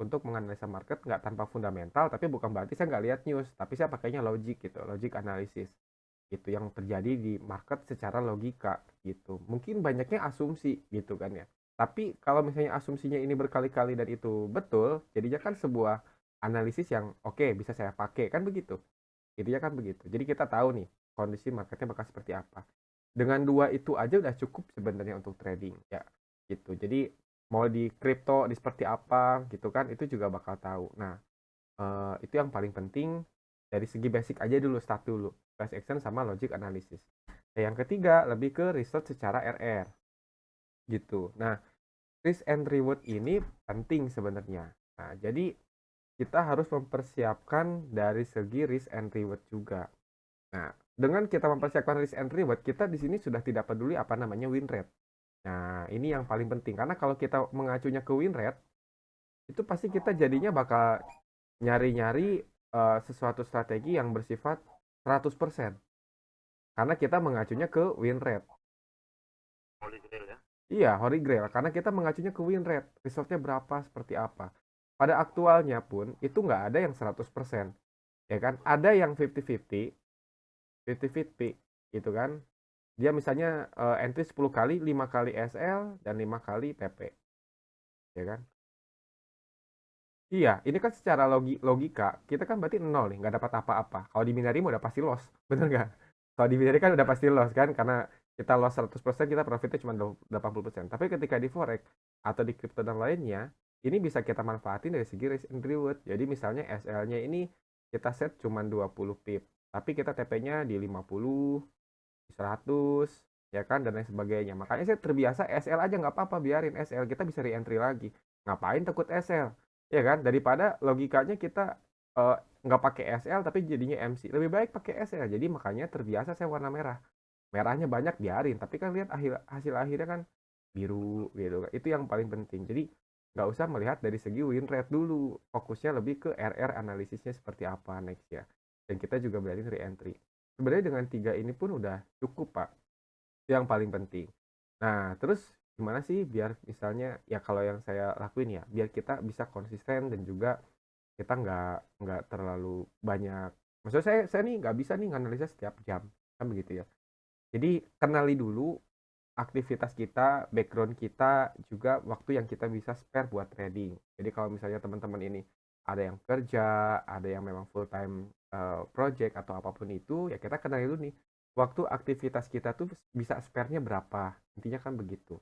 Speaker 1: untuk menganalisa market nggak tanpa fundamental, tapi bukan berarti saya nggak lihat news, tapi saya pakainya logic gitu, logic analisis. Itu yang terjadi di market secara logika gitu. Mungkin banyaknya asumsi gitu kan ya. Tapi kalau misalnya asumsinya ini berkali-kali dan itu betul, jadinya kan sebuah analisis yang oke, bisa saya pakai kan begitu. Jadinya kan begitu. Jadi kita tahu nih kondisi marketnya bakal seperti apa. Dengan dua itu aja udah cukup sebenarnya untuk trading ya gitu. Jadi mau di kripto di seperti apa gitu kan itu juga bakal tahu. Nah, itu yang paling penting dari segi basic aja dulu, start dulu. Price action sama logic analysis. Nah, yang ketiga lebih ke research secara RR gitu. Nah, risk and reward ini penting sebenarnya. Nah, jadi kita harus mempersiapkan dari segi risk and reward juga. Nah, dengan kita mempersiapkan risk and reward, kita di sini sudah tidak peduli apa namanya win rate. Nah, ini yang paling penting karena kalau kita mengacunya ke win rate, itu pasti kita jadinya bakal nyari-nyari sesuatu strategi yang bersifat 100%. Karena kita mengacunya ke win rate.
Speaker 2: Holy Grail ya.
Speaker 1: Iya, Holy Grail. Karena kita mengacunya ke win rate. Resultnya berapa, seperti apa. Pada aktualnya pun, itu nggak ada yang 100%. Ya kan? Ada yang 50-50, 50-50 gitu kan. Dia misalnya entry 10 kali, 5 kali SL, dan 5 kali TP. Ya kan? Iya, ini kan secara logika, kita kan berarti nol nih, nggak dapat apa-apa. Kalau di binary udah pasti loss, bener nggak? Kalau di binary kan udah pasti loss kan, karena kita loss 100%, kita profitnya cuma 80%. Tapi ketika di forex atau di crypto dan lainnya, ini bisa kita manfaatin dari segi risk and reward. Jadi misalnya SL-nya ini kita set cuma 20 pip, tapi kita TP-nya di 50, di 100, ya kan, dan lain sebagainya. Makanya saya terbiasa SL aja nggak apa-apa, biarin SL, kita bisa re-entry lagi. Ngapain takut SL, ya kan? Daripada logikanya kita eh, nggak pakai SL tapi jadinya MC, lebih baik pakai SL. Jadi makanya terbiasa saya warna merah. Merahnya banyak biarin, tapi kan lihat hasil akhirnya kan biru gitu kan. Itu yang paling penting. Jadi nggak usah melihat dari segi win rate dulu, fokusnya lebih ke RR analisisnya seperti apa next ya. Dan kita juga belajar re-entry. Sebenarnya dengan 3 ini pun udah cukup, Pak. Itu yang paling penting. Nah, terus gimana sih biar misalnya ya kalau yang saya lakuin ya, biar kita bisa konsisten dan juga kita nggak terlalu banyak. Maksudnya saya nih nggak bisa nih nganalisa setiap jam kan begitu ya. Jadi kenali dulu aktivitas kita, background kita, juga waktu yang kita bisa spare buat trading. Jadi kalau misalnya teman-teman ini ada yang kerja, ada yang memang full time project atau apapun itu, ya kita kenali dulu nih waktu aktivitas kita tuh bisa spare-nya berapa. Intinya kan begitu.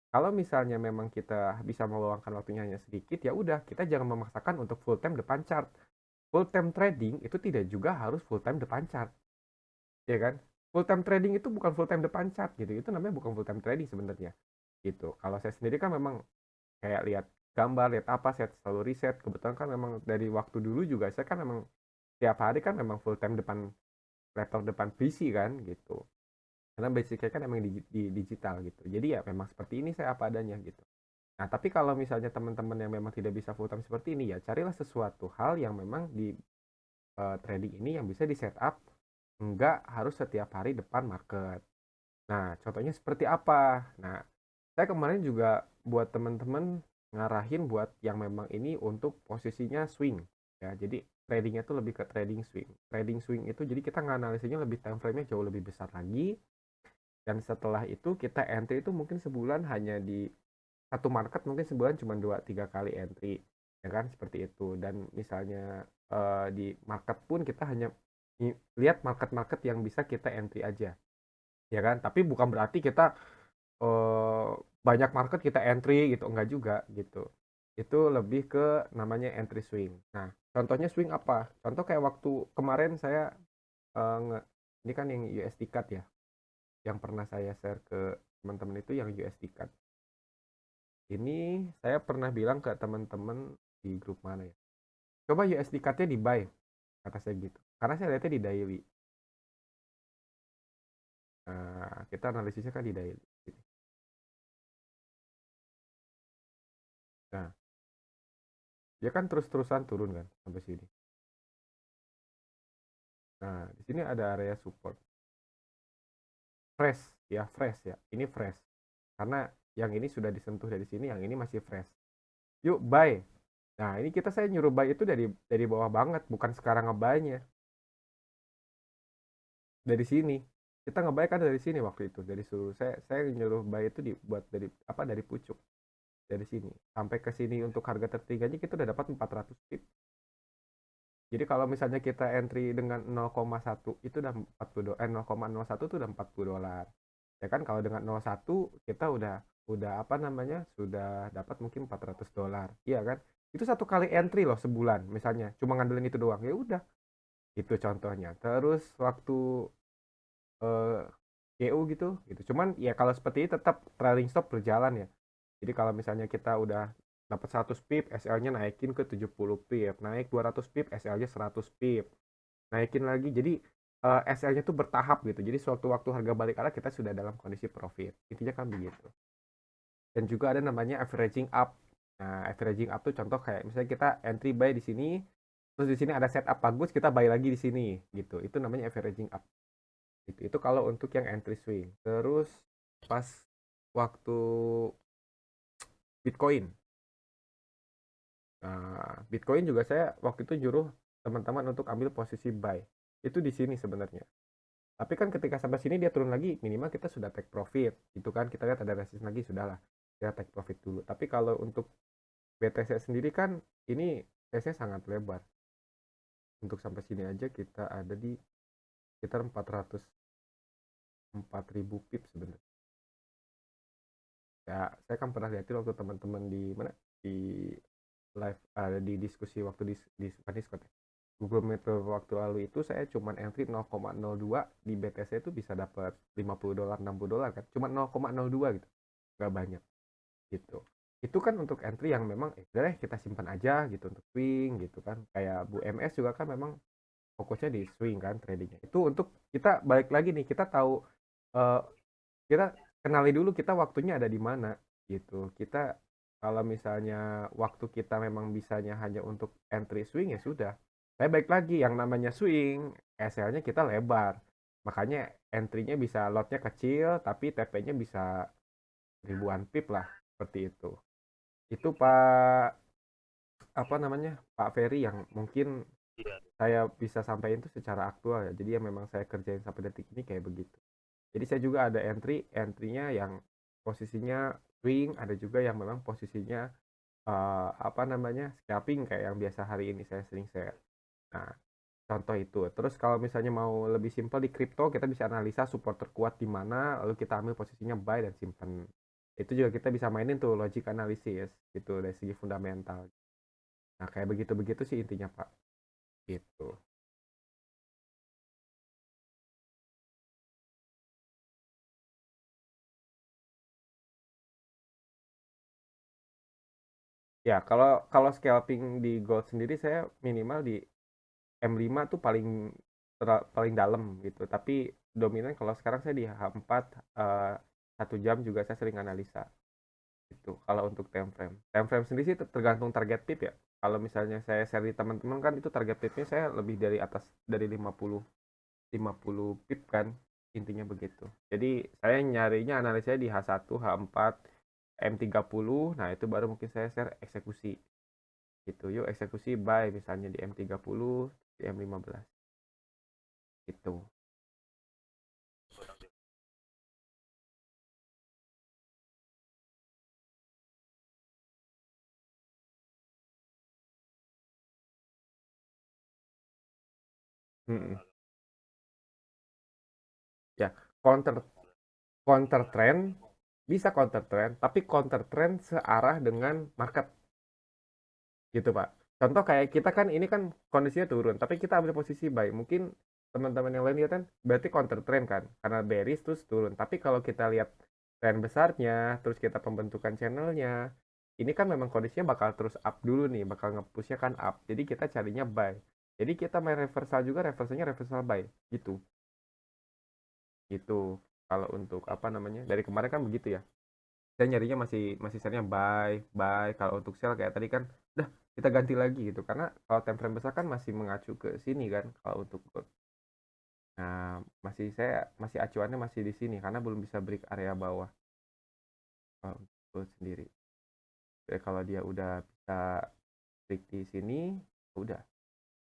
Speaker 1: Kalau misalnya memang kita bisa meluangkan waktunya hanya sedikit, ya udah kita jangan memaksakan untuk full time depan chart. Full time trading itu tidak juga harus full time depan chart, ya kan? Full time trading itu bukan full time depan chart gitu. Itu namanya bukan full time trading sebenarnya. Gitu. Kalau saya sendiri kan memang kayak lihat gambar, lihat apa, saya selalu riset. Kebetulan kan memang dari waktu dulu juga saya kan memang tiap hari kan memang full time depan laptop, depan PC kan gitu. Karena basicnya kan emang di digital gitu. Jadi ya memang seperti ini saya apa adanya gitu. Nah, tapi kalau misalnya teman-teman yang memang tidak bisa full time seperti ini, ya carilah sesuatu hal yang memang di trading ini yang bisa di setup nggak harus setiap hari depan market. Nah, contohnya seperti apa? Nah, saya kemarin juga buat teman-teman ngarahin buat yang memang ini untuk posisinya swing. Ya, jadi tradingnya tuh lebih ke trading swing. Trading swing itu jadi kita nganalisanya lebih time frame-nya jauh lebih besar lagi. Dan setelah itu kita entry itu mungkin sebulan hanya di satu market, mungkin sebulan cuma 2-3 kali entry, ya kan seperti itu. Dan misalnya di market pun kita hanya lihat market-market yang bisa kita entry aja, ya kan. Tapi bukan berarti kita eh, banyak market kita entry gitu, enggak juga gitu. Itu lebih ke namanya entry swing. Nah, contohnya swing apa? Contoh kayak waktu kemarin saya ini kan yang USD CAD ya, yang pernah saya share ke teman-teman itu yang USD CAD. Ini saya pernah bilang ke teman-teman di grup mana ya, coba USD CAD-nya di buy, kata saya gitu. Karena saya lihatnya di daily. Nah, kita analisisnya kan di daily. Nah, dia kan terus-terusan turun kan sampai sini. Nah, di sini ada area support. Fresh ya, fresh ya. Ini fresh. Karena yang ini sudah disentuh dari sini, yang ini masih fresh. Yuk buy. Nah, ini saya nyuruh buy itu dari bawah banget, bukan sekarang ngebuy-nya. Dari sini. Kita ngebuy kan dari sini waktu itu, dari suruh saya nyuruh buy itu dibuat dari apa, dari pucuk. Dari sini sampai ke sini untuk harga tertingginya kita udah dapat 400 pip. Jadi kalau misalnya kita entry dengan 0,1 itu udah 40 dolar, 0,01 itu udah 40 dolar. Ya kan, kalau dengan 0,1 kita udah apa namanya? Sudah dapat mungkin 400 dolar. Iya kan? Itu satu kali entry loh sebulan misalnya. Cuma ngandelin itu doang. Ya udah. Itu contohnya. Terus waktu eh, GU gitu. Cuman ya kalau seperti ini tetap trailing stop berjalan ya. Jadi kalau misalnya kita udah dapat 100 pip, SL-nya naikin ke 70 pip, naik 200 pip, SL-nya 100 pip, naikin lagi. Jadi SL-nya tuh bertahap gitu. Jadi suatu waktu harga balik arah kita sudah dalam kondisi profit. Intinya kan begitu. Dan juga ada namanya averaging up. Nah, averaging up tuh contoh kayak misalnya kita entry buy di sini, terus di sini ada setup bagus, kita buy lagi di sini gitu. Itu namanya averaging up. Itu kalau untuk yang entry swing. Terus pas waktu Bitcoin. Nah, Bitcoin juga saya waktu itu nyuruh teman-teman untuk ambil posisi buy. Itu di sini sebenarnya. Tapi kan ketika sampai sini dia turun lagi, minimal kita sudah take profit. Itu kan kita lihat ada resistance lagi, sudahlah. Kita take profit dulu. Tapi kalau untuk BTC sendiri kan ini case-nya sangat lebar. Untuk sampai sini aja kita ada di sekitar 4.000 pip sebenarnya. Ya, saya kan pernah lihatin waktu teman-teman di mana, di live, di diskusi waktu di Discord ya. Google Meet waktu lalu itu saya cuman entry 0,02 di BTC itu bisa dapat $50 $60 kan, cuma 0,02 gitu, nggak banyak gitu. Itu kan untuk entry yang memang udah deh kita simpan aja gitu untuk swing gitu kan, kayak Bu MS juga kan memang fokusnya di swing kan tradingnya. Itu untuk kita balik lagi nih, kita tahu eh, kita kenali dulu kita waktunya ada di mana gitu. Kita kalau misalnya waktu kita memang bisanya hanya untuk entry swing ya sudah. Saya baik lagi yang namanya swing, SL-nya kita lebar. Makanya entry-nya bisa lotnya kecil tapi TP-nya bisa ribuan pip lah seperti itu. Itu Pak apa namanya? Pak Ferry yang mungkin
Speaker 2: Iya.
Speaker 1: saya bisa sampaikan itu secara aktual ya. Jadi ya memang saya kerjain sampai detik ini kayak begitu. Jadi saya juga ada entry-nya yang posisinya swing, ada juga yang memang posisinya apa namanya scalping kayak yang biasa hari ini saya sering share. Nah, contoh itu. Terus kalau misalnya mau lebih simpel di kripto, kita bisa analisa support terkuat di mana, lalu kita ambil posisinya buy dan simpan. Itu juga kita bisa mainin tuh logic analysis gitu dari segi fundamental. Nah, kayak begitu-begitu sih intinya, Pak. Gitu. Ya, kalau kalau scalping di gold sendiri saya minimal di M5 tuh paling dalam gitu. Tapi dominan kalau sekarang saya di H4 eh, 1 jam juga saya sering analisa itu. Kalau untuk time frame sendiri sih tergantung target pip ya. Kalau misalnya saya share di teman-teman kan itu target pipnya saya lebih dari atas dari 50 pip kan intinya begitu. Jadi saya nyarinya analisanya di H1, H4, M30. Nah, itu baru mungkin saya share eksekusi gitu. Yuk eksekusi buy misalnya di M30, di M15 gitu. Mm-mm. Ya, counter counter trend bisa counter trend, tapi counter trend searah dengan market gitu Pak. Contoh kayak kita kan ini kan kondisinya turun, tapi kita ambil posisi buy. Mungkin teman-teman yang lain lihat kan berarti counter trend kan, karena bearish terus turun. Tapi kalau kita lihat tren besarnya, terus kita pembentukan channelnya, ini kan memang kondisinya bakal terus up dulu nih, bakal nge-pushnya kan up. Jadi kita carinya buy. Jadi kita main reversal juga, reversalnya reversal buy gitu. Gitu. Kalau untuk apa namanya? Dari kemarin kan begitu ya. Saya nyarinya masih masih seringnya buy buy. Kalau untuk sell kayak tadi kan udah kita ganti lagi gitu karena kalau time frame besar kan masih mengacu ke sini kan kalau untuk gold. Nah, saya masih acuannya masih di sini karena belum bisa break area bawah kalau untuk gold sendiri. Jadi kalau dia udah bisa break di sini udah.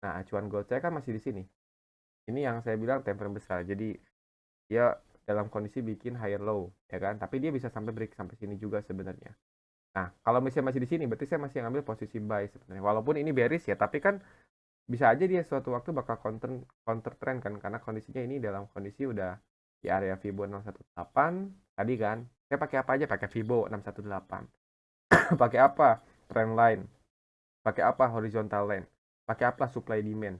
Speaker 1: Nah, acuan gold saya kan masih di sini. Ini yang saya bilang time frame besar. Jadi dia dalam kondisi bikin higher low ya kan, tapi dia bisa sampai break sampai sini juga sebenarnya. Nah, kalau misalnya masih di sini, berarti saya masih ngambil posisi buy sebenarnya. Walaupun ini bearish ya, tapi kan bisa aja dia suatu waktu bakal counter counter trend kan, karena kondisinya ini dalam kondisi udah di area Fibo 618 tadi kan. Saya pakai apa aja? Pakai Fibo 618. Pakai apa? Trend line. Pakai apa? Horizontal line. Pakai apa? Supply demand.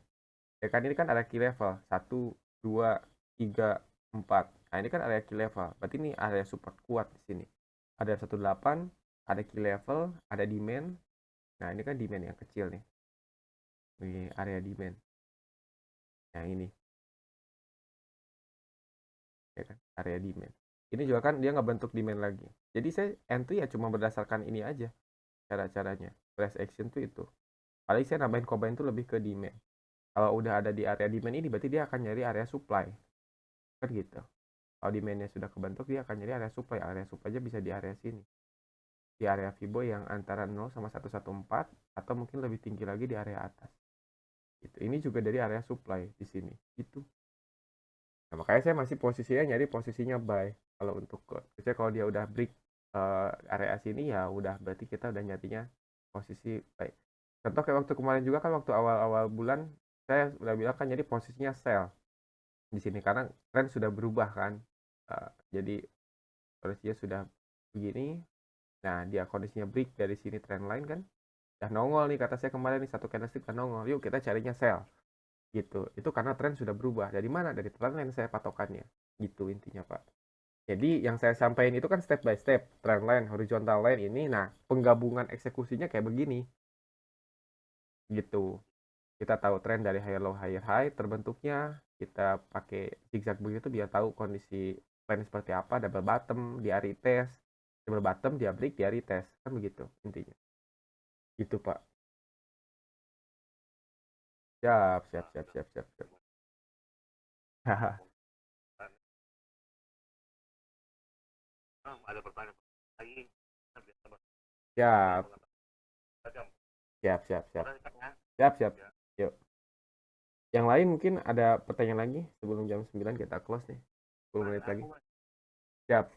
Speaker 1: Ya kan ini kan area key level 1, 2, 3, 4. Nah, ini kan area key level. Berarti ini area support kuat di sini. Ada 18, ada key level, ada demand. Nah, ini kan demand yang kecil nih. Ini area demand. Yang ini, ya kan? Area demand. Ini juga kan dia nggak bentuk demand lagi. Jadi saya entry ya cuma berdasarkan ini aja cara-caranya. Price action tuh itu. Paling saya nambahin combine tuh lebih ke demand. Kalau udah ada di area demand ini berarti dia akan nyari area supply. Kan gitu. Kalau demandnya sudah kebentuk dia akan nyari area supply. Area supply aja bisa di area sini. Di area Fibo yang antara 0 sama 114 atau mungkin lebih tinggi lagi di area atas. Gitu. Ini juga dari area supply di sini. Gitu. Nah, makanya saya masih posisinya nyari posisinya buy kalau untuk gold. Biasanya kalau dia udah break area sini ya udah berarti kita udah nyatinya posisi buy. Contoh kayak waktu kemarin juga kan waktu awal-awal bulan saya udah bilang kan jadi posisinya sell di sini karena tren sudah berubah kan. Jadi posisinya sudah begini. Nah, dia kondisinya break dari sini trend line kan. Udah nongol nih kata saya kemarin nih satu candlestick udah nongol. Yuk kita carinya sell. gitu. Itu karena tren sudah berubah. Dari mana? Dari trendline saya patokannya. Gitu intinya, Pak. Jadi yang saya sampaikan itu kan step by step, trendline, horizontal line ini. Nah, penggabungan eksekusinya kayak begini. Gitu. Kita tahu tren dari higher high terbentuknya, kita pakai zigzag begitu biar tahu kondisi tren seperti apa, double bottom dia retest, double bottom dia break dia retest, kan begitu intinya. Gitu, Pak. Siap, siap, siap, siap, siap, siap. Haha.
Speaker 2: Ada pertanyaan lagi.
Speaker 1: Siap, siap, siap, siap. Siap, siap. Yuk. Yang lain mungkin ada pertanyaan lagi sebelum jam 9 kita close nih. 10 menit lagi. Siap.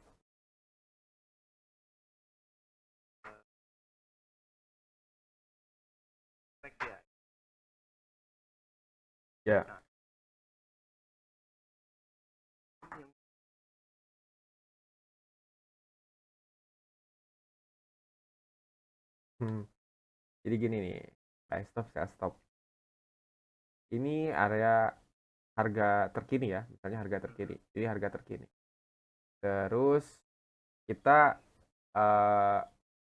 Speaker 1: Ya. Jadi gini nih, buy stop, sell stop. Ini area harga terkini ya, misalnya harga terkini. Jadi harga terkini. Terus kita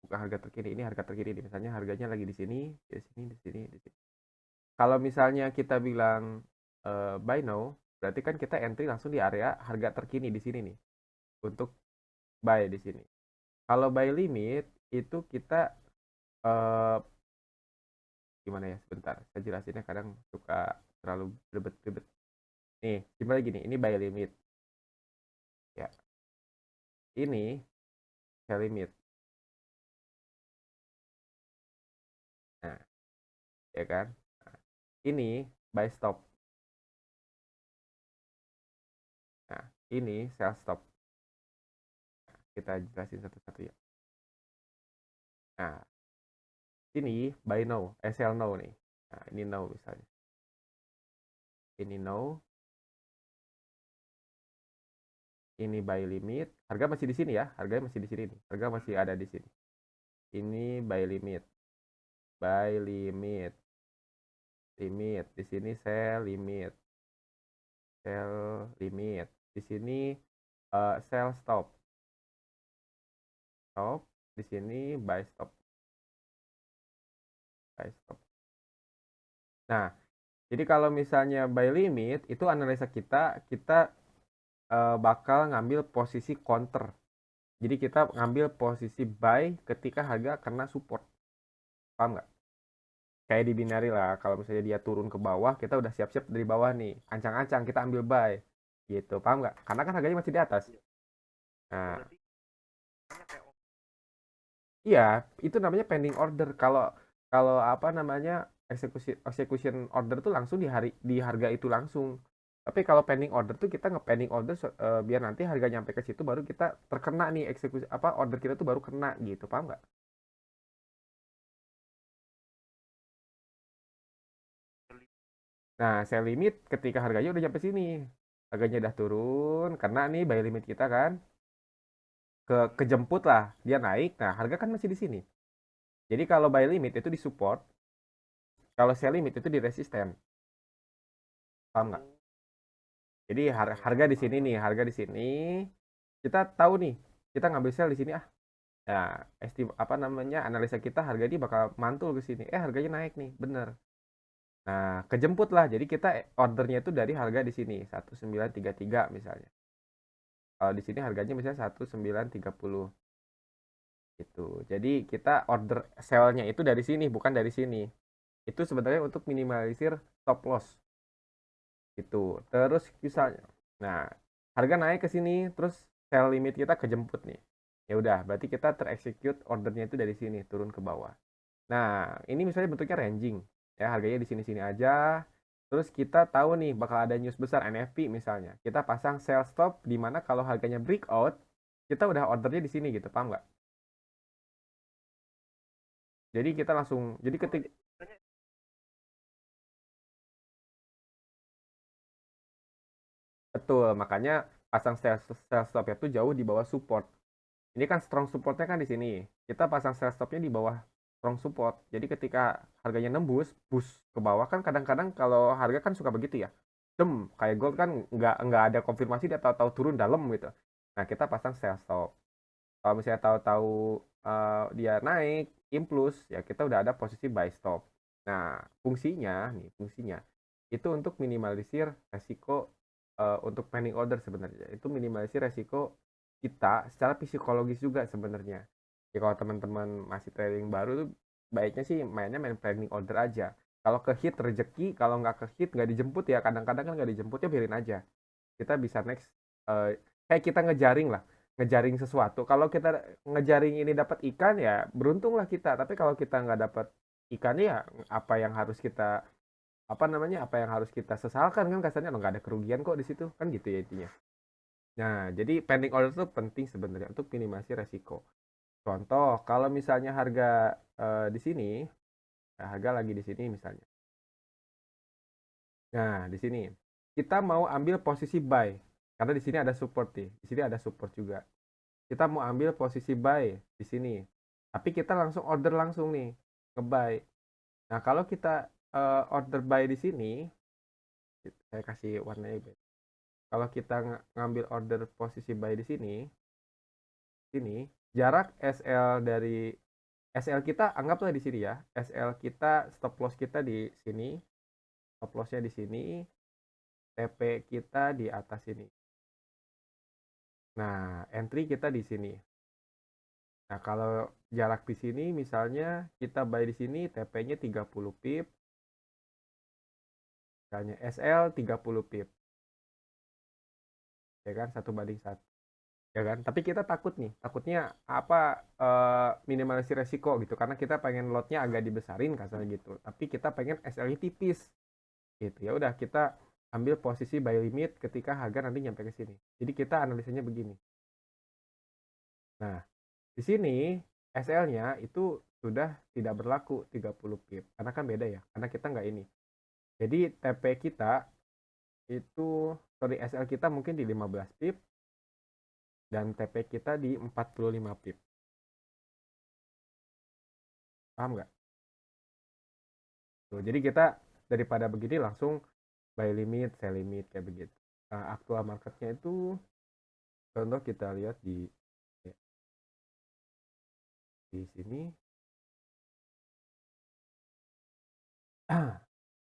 Speaker 1: bukan harga terkini, ini harga terkini nih. Misalnya harganya lagi di sini, di sini, di sini, di sini. Kalau misalnya kita bilang buy now, berarti kan kita entry langsung di area harga terkini di sini nih untuk buy di sini. Kalau buy limit itu kita gimana ya, sebentar saya jelasinnya kadang suka terlalu ribet-ribet. Nih gimana gini, ini buy limit ya, ini sell limit. Nah ya kan, nah, ini buy stop. Nah ini sell stop. Nah, kita jelasin satu-satu ya. Nah ini buy now, sell now nih. Nah ini now misalnya, ini now, ini buy limit. Harga masih di sini ya, harganya masih di sini nih, harga masih ada di sini. Ini buy limit, buy limit, limit di sini sell limit, sell limit di sini, sell stop, stop di sini, buy stop, buy stop. Nah jadi kalau misalnya buy limit itu analisa kita bakal ngambil posisi counter. Jadi kita ngambil posisi buy ketika harga kena support. Paham nggak? Kayak di binary lah, kalau misalnya dia turun ke bawah, kita udah siap-siap dari bawah nih. Ancang-ancang kita ambil buy. Gitu, paham nggak? Karena kan harganya masih di atas. Nah, iya, itu namanya pending order. Kalau kalau apa namanya, execution order tuh langsung di harga itu langsung. Tapi kalau pending order tuh kita nge-pending order biar nanti harga nyampe ke situ baru kita terkena nih eksekusi apa order kita tuh baru kena gitu, paham nggak? Nah, sell limit ketika harganya udah nyampe sini. Harganya udah turun karena nih buy limit kita kan kejemput lah, dia naik. Nah, harga kan masih di sini. Jadi kalau buy limit itu di support, kalau sell limit itu di resisten. Paham nggak? Jadi harga di sini nih, harga di sini. Kita tahu nih, kita ngambil sell di sini ah. Nah, apa namanya, analisa kita harga ini bakal mantul ke sini. Harganya naik nih, bener. Nah, kejemput lah. Jadi kita ordernya itu dari harga di sini 1933 misalnya. Kalau di sini harganya misalnya 1930 gitu. Jadi kita order sell-nya itu dari sini, bukan dari sini. Itu sebenarnya untuk minimalisir stop loss gitu. Terus misalnya, nah harga naik ke sini, terus sell limit kita kejemput nih. Ya udah, berarti kita terexecute ordernya itu dari sini turun ke bawah. Nah, ini misalnya bentuknya ranging. Ya, harganya di sini-sini aja. Terus kita tahu nih bakal ada news besar NFP misalnya. Kita pasang sell stop di mana kalau harganya breakout, kita udah ordernya di sini gitu, paham nggak? Jadi kita langsung, jadi ketika betul, makanya pasang sell stop itu jauh di bawah support. Ini kan strong supportnya kan di sini. Kita pasang sell stopnya di bawah strong support. Jadi ketika harganya nembus, boost ke bawah kan kadang-kadang kalau harga kan suka begitu ya. Kayak gold kan nggak ada konfirmasi dia tahu-tahu turun dalam gitu. Nah, kita pasang sell stop. Kalau misalnya tahu-tahu dia naik, impuls, ya kita udah ada posisi buy stop. Nah, fungsinya itu untuk minimalisir resiko untuk pending order sebenarnya. Itu minimalisir resiko kita secara psikologis juga sebenarnya. Ya kalau teman-teman masih trading baru tuh baiknya sih mainnya main pending order aja. Kalau ke hit rezeki, kalau nggak ke hit nggak dijemput ya kadang-kadang kan nggak dijemput ya biarin aja. Kita bisa next kayak kita ngejaring lah, ngejaring sesuatu. Kalau kita ngejaring ini dapat ikan ya beruntunglah kita. Tapi kalau kita nggak dapat ikan ya apa yang harus kita apa yang harus kita sesalkan kan kasarnya nggak ada kerugian kok di situ kan gitu ya intinya. Nah, jadi pending order itu penting sebenarnya untuk minimasi resiko. Contoh, kalau misalnya harga di sini, harga lagi di sini misalnya. Nah, di sini kita mau ambil posisi buy karena di sini ada support nih. Di sini ada support juga. Kita mau ambil posisi buy di sini. Tapi kita langsung order langsung nih, nge-buy. Nah, kalau kita order buy di sini, saya kasih warnanya beda. Kalau kita ngambil order posisi buy di sini jarak SL kita anggaplah di sini ya. SL kita stop loss kita di sini, stop lossnya di sini, TP kita di atas sini. Nah, entry kita di sini. Nah, kalau jarak di sini misalnya kita buy di sini TP-nya 30 pip, misalnya SL 30 pip. Ya kan, 1:1. Ya kan? Tapi kita takutnya apa minimalisir resiko gitu karena kita pengen lotnya agak dibesarin kasarnya gitu. Tapi kita pengen SL-nya tipis. Gitu. Ya udah kita ambil posisi buy limit ketika harga nanti nyampe ke sini. Jadi kita analisanya begini. Nah, di sini SL-nya itu sudah tidak berlaku 30 pip karena kan beda ya. Karena kita nggak ini. Jadi TP kita itu SL kita mungkin di 15 pip dan TP kita di 45 pip. Paham nggak? Tuh, jadi kita daripada begini langsung buy limit, sell limit kayak begitu. Nah, aktual marketnya itu contoh kita lihat di sini.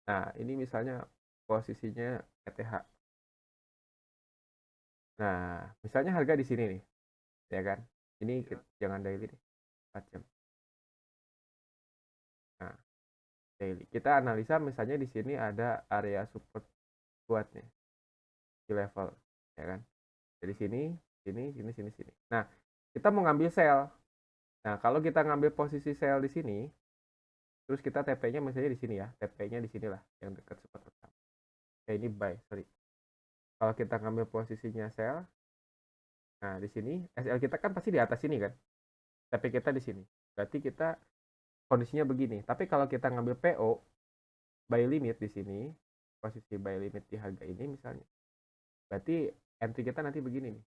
Speaker 1: Nah, ini misalnya posisinya ETH. Nah, misalnya harga di sini nih, ya kan? Ini jangan daily deh, 4 jam. Nah, daily. Kita analisa misalnya di sini ada area support kuat nih, di level, ya kan? Jadi sini, sini. Nah, kita mau ngambil sell. Nah, kalau kita ngambil posisi sell di sini, terus kita TP-nya misalnya di sini ya, TP-nya di sinilah yang dekat support pertama. Ini buy, sorry. Kalau kita ngambil posisinya sell, nah di sini SL kita kan pasti di atas sini kan, TP kita di sini. Berarti kita kondisinya begini. Tapi kalau kita ngambil PO, buy limit di sini, posisi buy limit di harga ini misalnya, berarti entry kita nanti begini nih.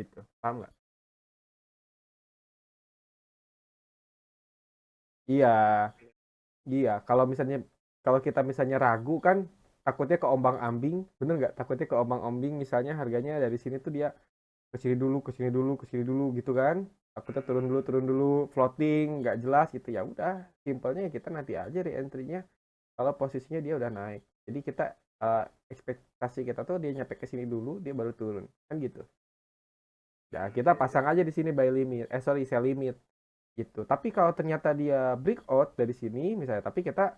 Speaker 1: Gitu, paham nggak? Iya, iya. Kalau kita misalnya ragu kan, takutnya ke ombang-ambing, bener nggak? Takutnya ke ombang-ambing, misalnya harganya dari sini tuh dia ke sini dulu, ke sini dulu, ke sini dulu gitu kan? Takutnya turun dulu, floating, nggak jelas gitu ya. Udah, simpelnya kita nanti aja re-entry-nya kalau posisinya dia udah naik. Jadi kita ekspektasi kita tuh dia nyampe ke sini dulu, dia baru turun, kan gitu. Nah, kita pasang aja di sini buy limit, sell limit gitu. Tapi kalau ternyata dia breakout dari sini misalnya, tapi kita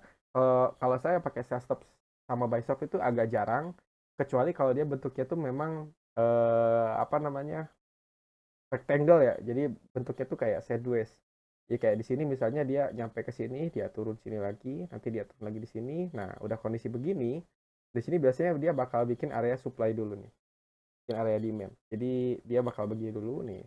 Speaker 1: kalau saya pakai sell stop sama buy stop itu agak jarang, kecuali kalau dia bentuknya tuh memang apa namanya rectangle ya. Jadi bentuknya tuh kayak sideways. Jadi kayak di sini misalnya dia nyampe ke sini, dia turun sini lagi, nanti dia turun lagi di sini. Nah, udah kondisi begini, di sini biasanya dia bakal bikin area supply dulu nih, bikin area demand. Jadi dia bakal begini dulu nih.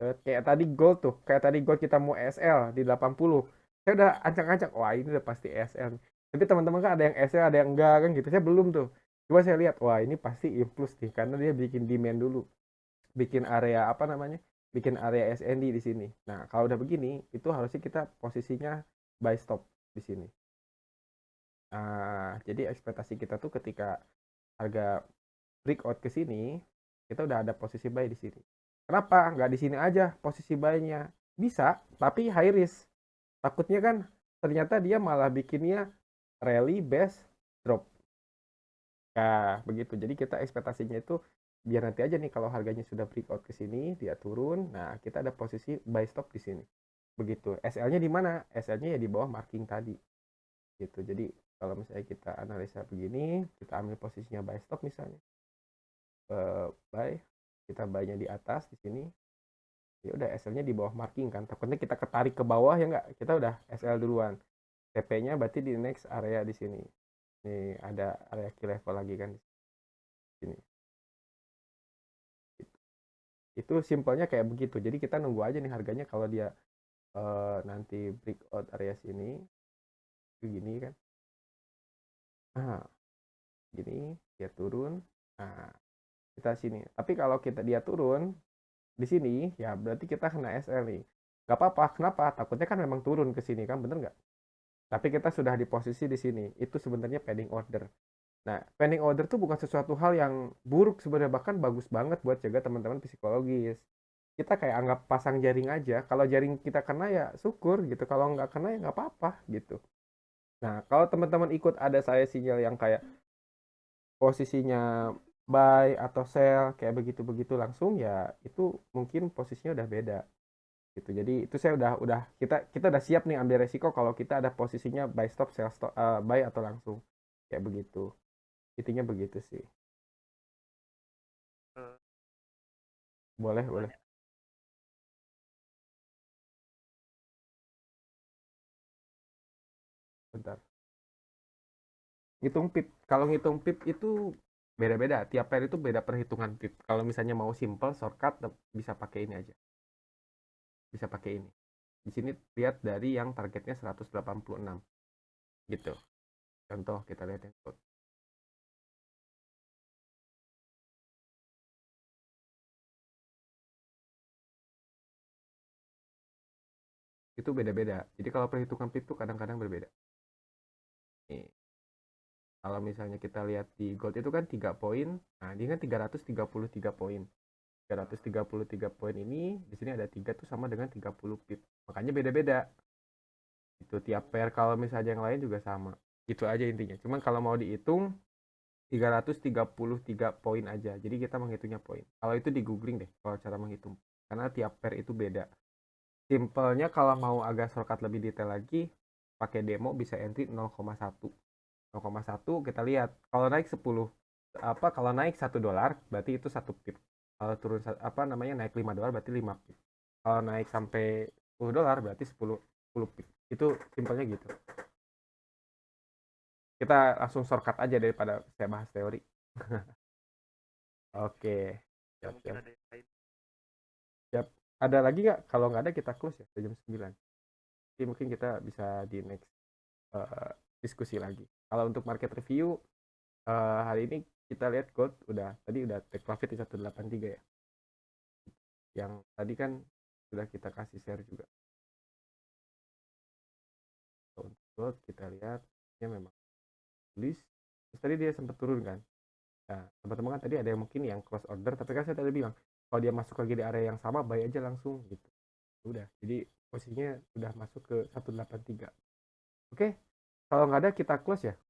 Speaker 1: Kayak tadi gold tuh, kayak tadi gold kita mau SL di 80. Saya udah ancang-ancang, wah ini udah pasti SL. Tapi teman-teman kan ada yang SL, ada yang enggak kan gitu. Saya belum tuh. Coba saya lihat, wah ini pasti impuls nih karena dia bikin demand dulu. Bikin area apa namanya? bikin area SND di sini. Nah, kalau udah begini, itu harusnya kita posisinya buy stop di sini. Nah, jadi ekspektasi kita tuh ketika harga breakout ke sini, kita udah ada posisi buy di sini. Kenapa nggak di sini aja posisi buy-nya? Bisa, tapi high risk. Takutnya kan ternyata dia malah bikinnya rally base drop. Nah, begitu. Jadi kita ekspektasinya itu biar nanti aja nih kalau harganya sudah breakout ke sini, dia turun. Nah, kita ada posisi buy stop di sini. Begitu. SL-nya di mana? SL-nya ya di bawah marking tadi. Gitu. Jadi kalau misalnya kita analisa begini, kita ambil posisinya buy stop misalnya. Buy, kita buy-nya di atas di sini. Ya udah SL-nya di bawah marking kan. Takutnya kita ketarik ke bawah ya enggak? Kita udah SL duluan. TP-nya berarti di next area di sini. Nih ada area key level lagi kan di sini. Itu simpelnya kayak begitu. Jadi kita nunggu aja nih harganya kalau dia nanti breakout area sini begini kan. Nah, gini dia turun. Nah, kita sini. Tapi kalau dia turun di sini ya berarti kita kena SL nih. Gak apa-apa. Kenapa? Takutnya kan memang turun ke sini kan, bener nggak? Tapi kita sudah di posisi di sini. Itu sebenarnya pending order. Nah, pending order tuh bukan sesuatu hal yang buruk sebenarnya, bahkan bagus banget buat jaga teman-teman psikologis. Kita kayak anggap pasang jaring aja. Kalau jaring kita kena ya syukur gitu. Kalau nggak kena ya nggak apa-apa gitu. Nah, kalau teman-teman ikut ada saya sinyal yang kayak posisinya buy atau sell kayak begitu-begitu langsung ya itu mungkin posisinya udah beda gitu. Jadi itu saya udah kita udah siap nih ambil resiko kalau kita ada posisinya buy stop, sell stop, buy atau langsung kayak begitu. Intinya begitu sih.
Speaker 2: Eh,
Speaker 1: Boleh, boleh.
Speaker 2: Tanya.
Speaker 1: Bentar. Ngitung pip. Kalau ngitung pip itu beda-beda. Tiap pair itu beda perhitungan pip. Kalau misalnya mau simple shortcut bisa pakai ini aja. Bisa pakai ini. Di sini lihat dari yang targetnya 186 gitu. Contoh kita lihat yang code. Itu beda-beda. Jadi kalau perhitungan pip itu kadang-kadang berbeda. Nih, kalau misalnya kita lihat di gold itu kan 3 poin. Nah, ini kan 333 poin. 333 poin ini di sini ada 3 tuh sama dengan 30 pip. Makanya beda-beda. Itu tiap pair kalau misalnya yang lain juga sama. Itu aja intinya. Cuman kalau mau dihitung 333 poin aja. Jadi kita menghitungnya poin. Kalau itu di googling deh kalau cara menghitung. Karena tiap pair itu beda. Simpelnya kalau mau agak shortcut lebih detail lagi, pakai demo bisa entry 0,1. 0,1 kita lihat. Kalau naik 10 kalau naik $1 berarti itu 1 pip. Kalau turun naik $5 berarti 5 pip. Kalau naik sampai $10 berarti 10 pip. Itu simpelnya gitu. Kita langsung shortcut aja daripada saya bahas teori. Oke.
Speaker 2: Ya
Speaker 1: Siap,
Speaker 2: mungkin
Speaker 1: siap.
Speaker 2: ada yang lain.
Speaker 1: Siap. Ada lagi nggak? Kalau nggak ada kita close ya jam 9. Jadi mungkin kita bisa di next diskusi lagi. Kalau untuk market review hari ini kita lihat gold udah take profit di 183 ya. Yang tadi kan sudah kita kasih share juga. Untuk gold kita lihat dia memang bullish. Terus tadi dia sempat turun kan. Nah, teman-teman kan tadi ada yang mungkin yang close order, tapi kan saya tadi bilang kalau dia masuk lagi di area yang sama, buy aja langsung gitu. Udah, jadi posisinya udah masuk ke 183. Oke, kalau nggak ada kita close ya.